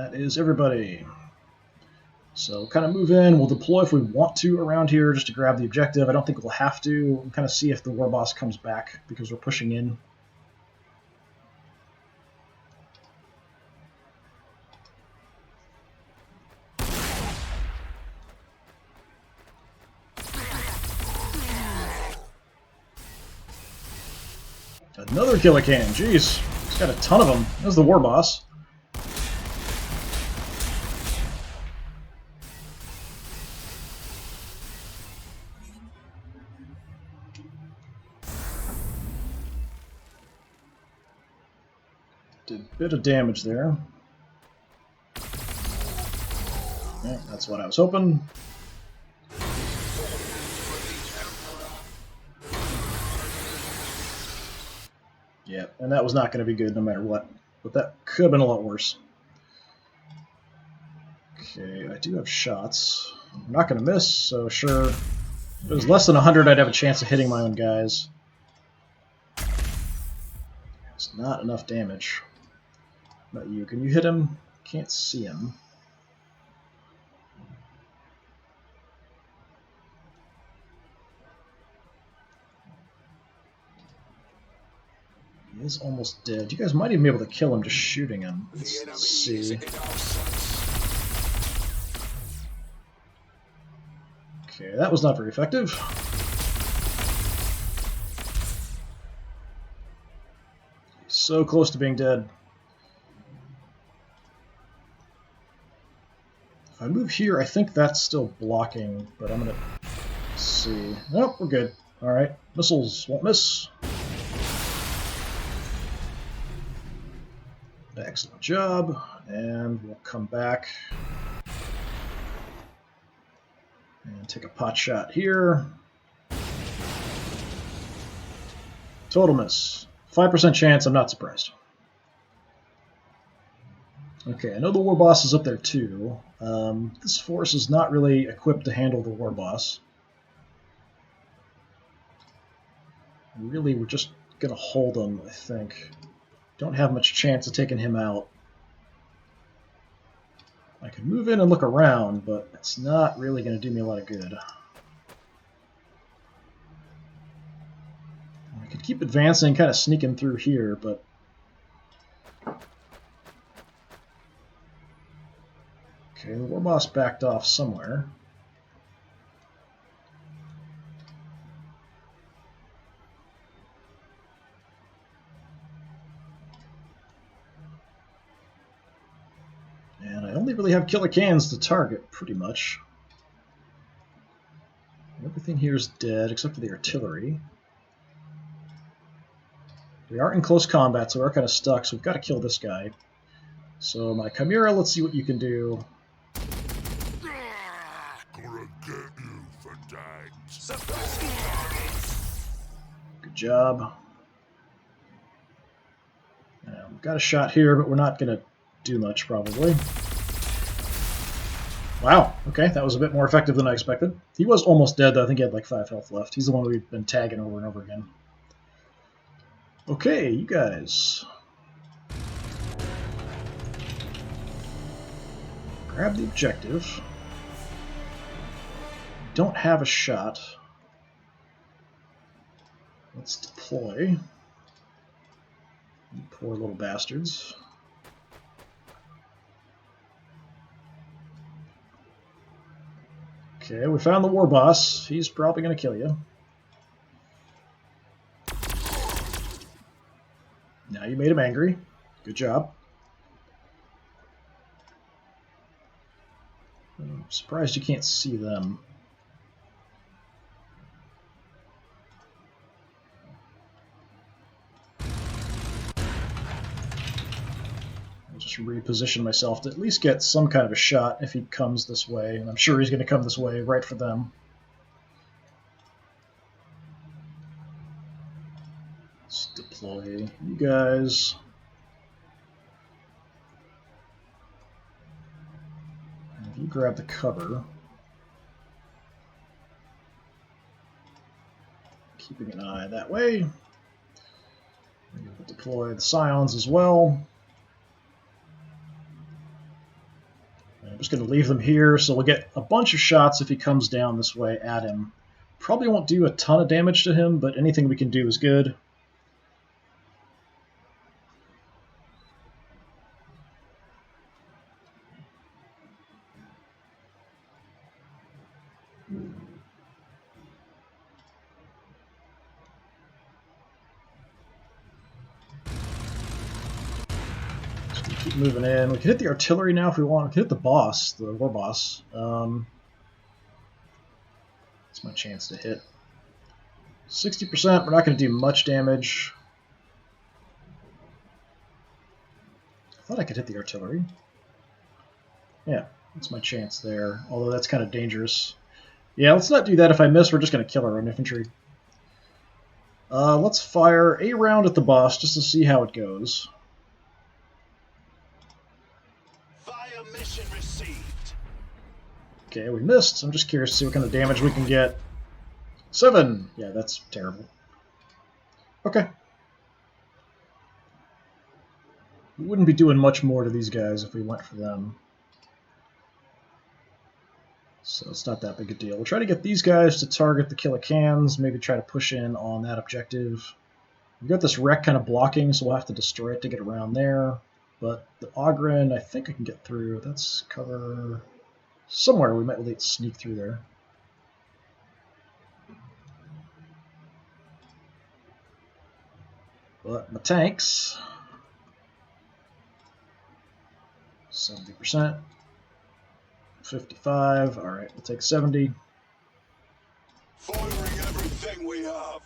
A: That is everybody. So kind of move in. We'll deploy if we want to around here just to grab the objective. I don't think we'll have to. We'll kind of see if the war boss comes back because we're pushing in. Another killer can. Jeez. He's got a ton of them. That was the war boss. Did a bit of damage there. Yeah, that's what I was hoping. Yeah, and that was not going to be good no matter what. But that could have been a lot worse. Okay, I do have shots. I'm not going to miss, so sure. If it was less than 100, I'd have a chance of hitting my own guys. It's not enough damage. Not you. Can you hit him? Can't see him. He is almost dead. You guys might even be able to kill him just shooting him. Let's see. Okay, that was not very effective. So close to being dead. If I move here, I think that's still blocking, but I'm going to see. Nope, we're good. Alright, missiles won't miss. Excellent job, and we'll come back and take a pot shot here. Total miss. 5% chance, I'm not surprised. Okay, I know the war boss is up there too. This force is not really equipped to handle the war boss. Really, we're just going to hold him, I think. Don't have much chance of taking him out. I can move in and look around, but it's not really going to do me a lot of good. I could keep advancing, kind of sneaking through here, but... Okay, the war boss backed off somewhere. And I only really have killer cans to target, pretty much. Everything here is dead, except for the artillery. We are in close combat, so we're kind of stuck, so we've got to kill this guy. So my Chimera, let's see what you can do.
B: Gonna get you for that.
A: Good job. We've got a shot here, but we're not going to do much, probably. Wow, okay, that was a bit more effective than I expected. He was almost dead, though. I think he had like 5 health left. He's the one we've been tagging over and over again. Okay, you guys. Grab the objective. Don't have a shot. Let's deploy. You poor little bastards. Okay, we found the war boss. He's probably going to kill you. Now you made him angry. Good job. I'm surprised you can't see them. I'll just reposition myself to at least get some kind of a shot if he comes this way. And I'm sure he's going to come this way right for them. Let's deploy you guys. And if you grab the cover, keeping an eye that way. We'll deploy the Scions as well. just going to leave them here, so we'll get a bunch of shots if he comes down this way at him. Probably won't do a ton of damage to him, but anything we can do is good. Keep moving in. We can hit the artillery now if we want. We can hit the boss, the war boss. It's my chance to hit. 60%, we're not going to do much damage. I thought I could hit the artillery. Yeah, that's my chance there, although that's kind of dangerous. Yeah, let's not do that. If I miss, we're just going to kill our own infantry. Let's fire a round at the boss just to see how it goes.
B: Mission received.
A: Okay, we missed. I'm just curious to see what kind of damage we can get. 7! Yeah, that's terrible. Okay. We wouldn't be doing much more to these guys if we went for them. So it's not that big a deal. We'll try to get these guys to target the killer cans, maybe try to push in on that objective. We've got this wreck kind of blocking, so we'll have to destroy it to get around there. But the Ogren, I think I can get through. That's cover somewhere. We might be able to sneak through there. But my tanks, 70%, 55. All right, we'll take 70.
B: Firing everything we have.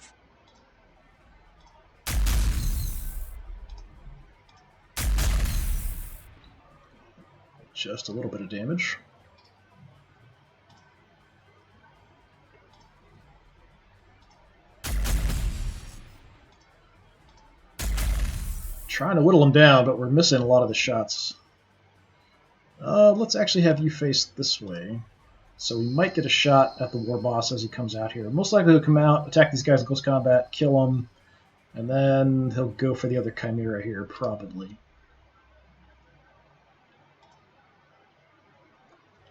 A: Just a little bit of damage. Trying to whittle them down, but we're missing a lot of the shots. Let's actually have you face this way. So we might get a shot at the war boss as he comes out here. Most likely he'll come out, attack these guys in close combat, kill them, and then he'll go for the other Chimera here, probably.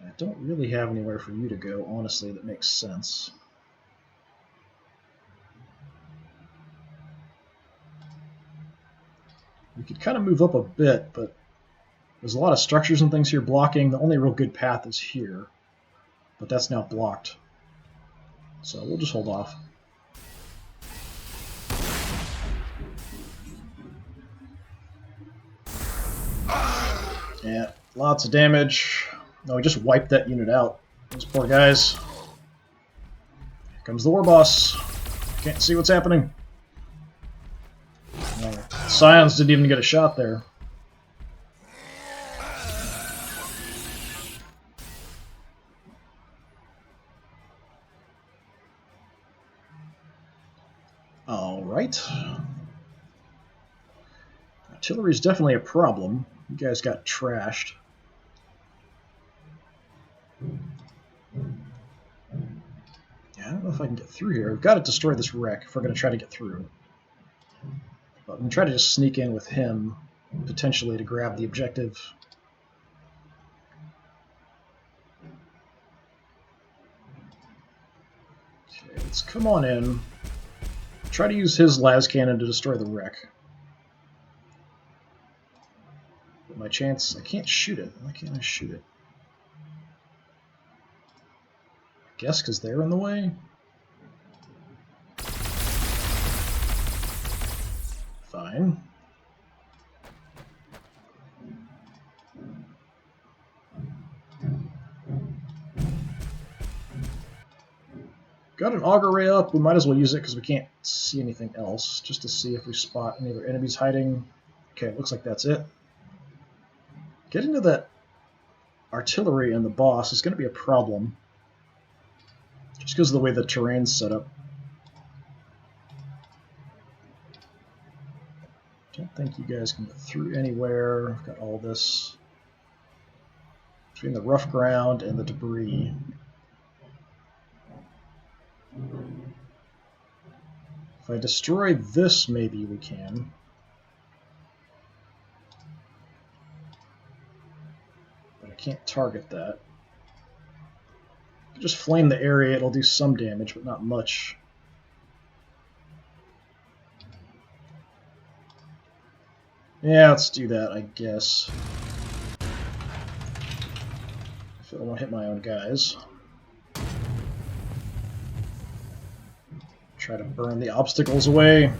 A: I don't really have anywhere for you to go, honestly, that makes sense. We could kind of move up a bit, but there's a lot of structures and things here blocking. The only real good path is here, but that's now blocked. So we'll just hold off. Yeah, lots of damage. No, we just wiped that unit out. Those poor guys. Here comes the war boss. Can't see what's happening. Scions didn't even get a shot there. Alright. Artillery is definitely a problem. You guys got trashed. Yeah, I don't know if I can get through here. We've got to destroy this wreck if we're going to try to get through. But we can try to just sneak in with him, potentially, to grab the objective. Okay, let's come on in. Try to use his las cannon to destroy the wreck. But my chance, I can't shoot it. Why can't I shoot it? I guess because they're in the way? Fine. Got an auger ray up. We might as well use it because we can't see anything else, just to see if we spot any other enemies hiding. Okay, it looks like that's it. Getting to that artillery and the boss is going to be a problem, just because of the way the terrain's set up. Don't think you guys can get through anywhere. I've got all this between the rough ground and the debris. If I destroy this, maybe we can. But I can't target that. Just flame the area, it'll do some damage, but not much. Yeah, let's do that, I guess. If I don't want to hit my own guys. Try to burn the obstacles away.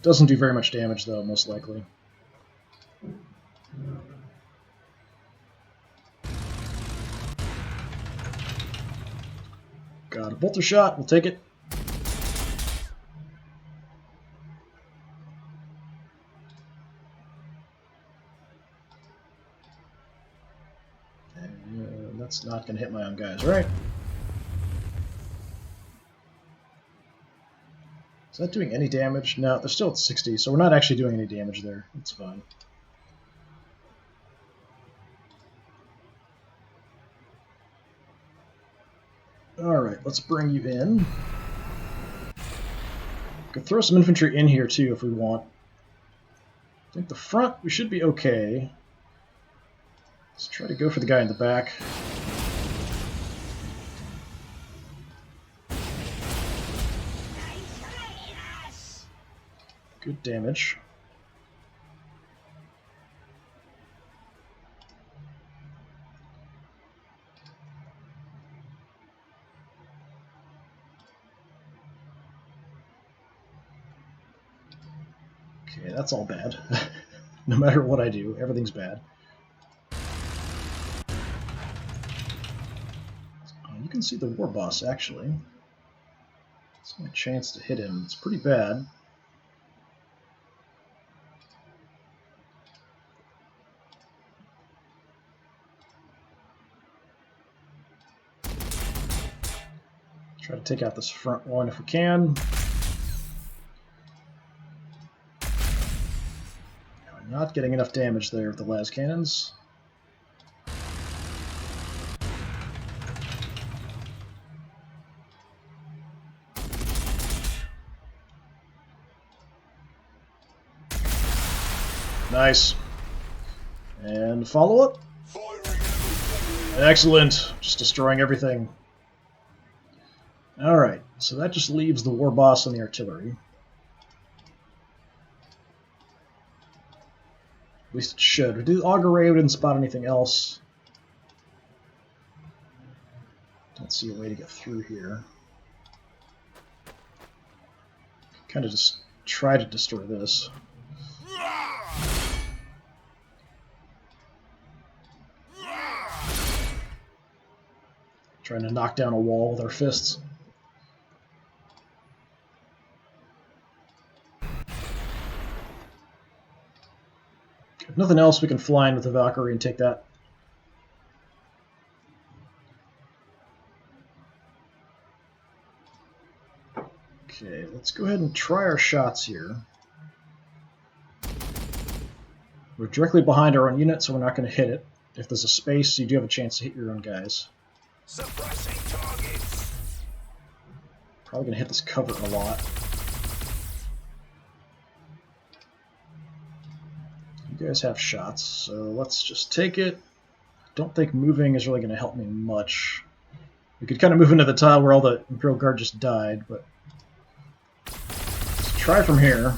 A: Doesn't do very much damage, though, most likely. Got a bolter shot, we'll take it. And that's not going to hit my own guys, right? Is that doing any damage? No, they're still at 60, so we're not actually doing any damage there. That's fine. Alright, let's bring you in. Could throw some infantry in here too if we want. I think the front, we should be okay. Let's try to go for the guy in the back. Good damage. Okay, that's all bad. No matter what I do, everything's bad. You can see the war boss, actually. It's my chance to hit him. It's pretty bad. Try to take out this front one if we can. I'm not getting enough damage there with the las cannons. Nice. And follow-up. Excellent. Just destroying everything. Alright, so that just leaves the war boss and the artillery. At least it should. We do auger ray, we didn't spot anything else. Don't see a way to get through here. Kind of just try to destroy this. Trying to knock down a wall with our fists. If nothing else, we can fly in with the Valkyrie and take that. Okay, let's go ahead and try our shots here. We're directly behind our own unit, so we're not going to hit it. If there's a space, you do have a chance to hit your own guys.
B: Suppressing targets.
A: Probably going to hit this cover a lot. You guys have shots, so let's just take it. Don't think moving is really going to help me much. We could kind of move into the tile where all the Imperial Guard just died, but let's try from here.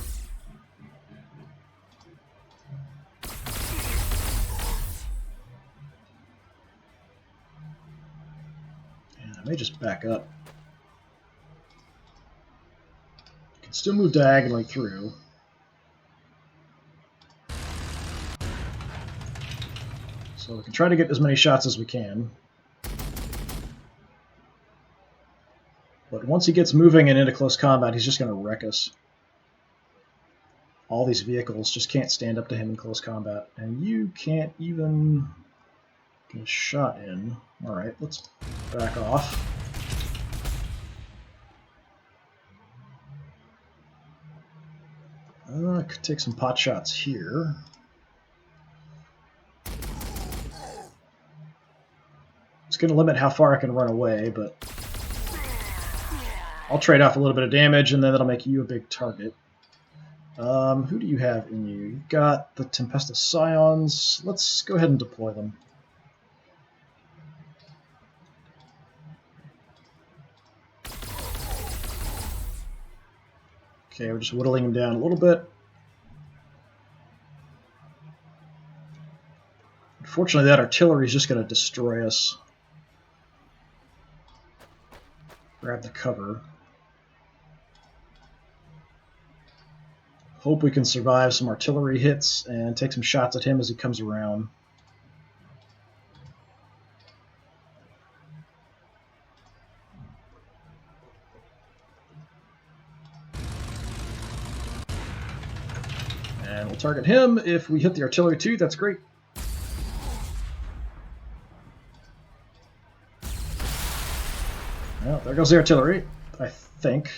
A: And I may just back up. You can still move diagonally through. So we can try to get as many shots as we can. But once he gets moving and into close combat, he's just going to wreck us. All these vehicles just can't stand up to him in close combat. And you can't even get a shot in. Alright, let's back off. I could take some pot shots here. It's going to limit how far I can run away, but I'll trade off a little bit of damage, and then that'll make you a big target. Who do you have in you? You've got the Tempesta Scions. Let's go ahead and deploy them. Okay, we're just whittling them down a little bit. Unfortunately, that artillery is just going to destroy us. Grab the cover. Hope we can survive some artillery hits and take some shots at him as he comes around. And we'll target him. If we hit the artillery too, that's great. Well, there goes the artillery, I think.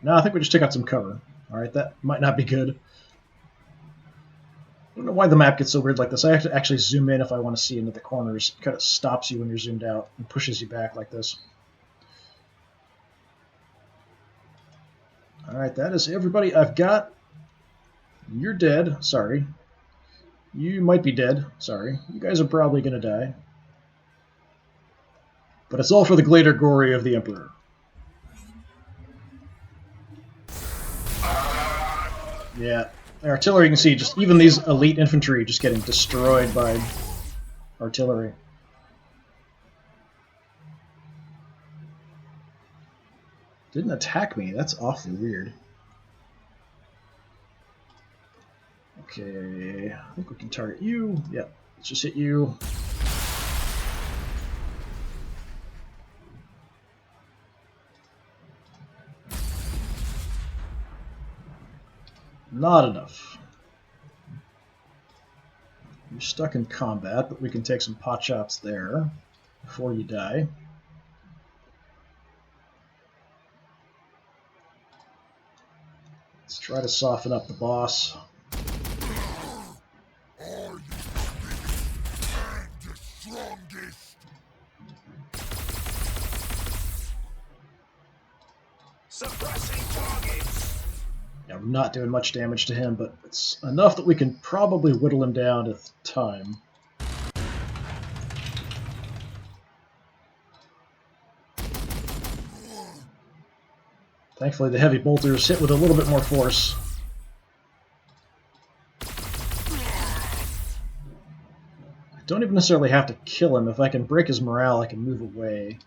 A: No, I think we just took out some cover. Alright, that might not be good. I don't know why the map gets so weird like this. I have to actually zoom in if I want to see into the corners. It kind of stops you when you're zoomed out and pushes you back like this. Alright, that is everybody I've got. You're dead. Sorry. You might be dead. Sorry. You guys are probably going to die. But it's all for the greater glory of the Emperor. Yeah. Artillery, you can see, just even these elite infantry just getting destroyed by artillery. Didn't attack me. That's awfully weird. Okay, I think we can target you. Yep, let's just hit you. Not enough. You're stuck in combat, but we can take some pot shots there before you die. Let's try to soften up the boss.
B: Suppressing targets.
A: Yeah, we're not doing much damage to him, but it's enough that we can probably whittle him down to time. Thankfully, the heavy bolters hit with a little bit more force. I don't even necessarily have to kill him. If I can break his morale, I can move away.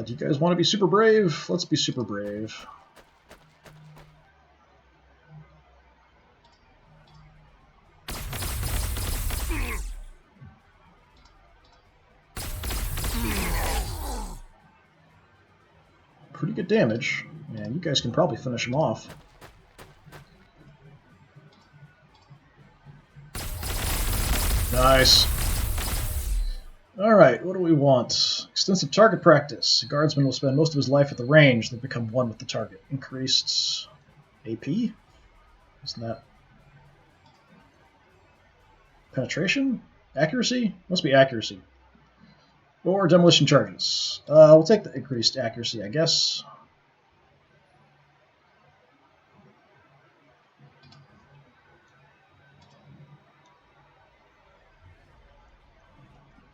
A: Do you guys want to be super brave? Let's be super brave. Pretty good damage, and you guys can probably finish him off. Nice. Alright, what do we want? Extensive target practice. A guardsman will spend most of his life at the range, then become one with the target. Increased AP? Isn't that penetration? Accuracy? Must be accuracy. Or demolition charges. We'll take the increased accuracy, I guess.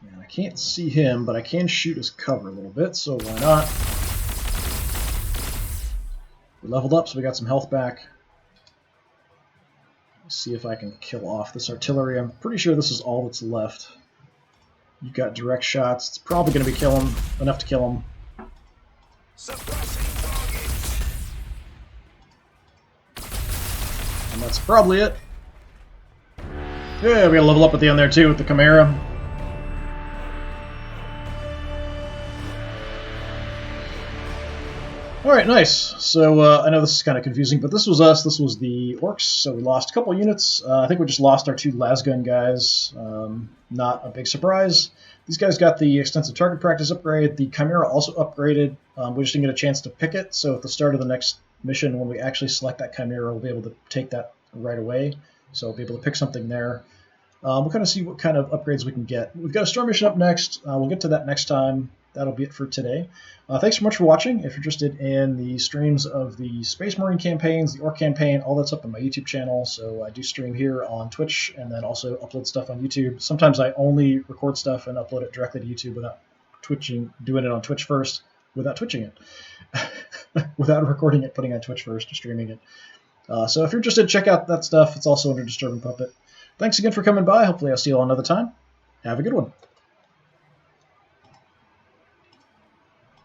A: And I can't see him, but I can shoot his cover a little bit, so why not? We leveled up, so we got some health back. Let's see if I can kill off this artillery. I'm pretty sure this is all that's left. You've got direct shots. It's probably going to be enough to kill him.
B: Suppressing targets.
A: And that's probably it. Yeah, we got to level up at the end there too with the Chimera. Alright, nice. So I know this is kind of confusing, but this was us. This was the Orcs, so we lost a couple units. I think we just lost our two lasgun guys. Not a big surprise. These guys got the extensive target practice upgrade. The Chimera also upgraded. We just didn't get a chance to pick it, so at the start of the next mission, when we actually select that Chimera, we'll be able to take that right away. So we'll be able to pick something there. We'll kind of see what kind of upgrades we can get. We've got a storm mission up next. We'll get to that next time. that'll be it for today. Thanks so much for watching. If you're interested in the streams of the Space Marine campaigns, the Orc campaign, all that's up on my YouTube channel. So I do stream here on Twitch and then also upload stuff on YouTube. Sometimes I only record stuff and upload it directly to YouTube without doing it on Twitch first, without twitching it, without recording it, putting it on Twitch first, or streaming it. So if you're interested, check out that stuff. It's also under Disturbing Puppet. Thanks again for coming by. Hopefully I'll see you all another time. Have a good one.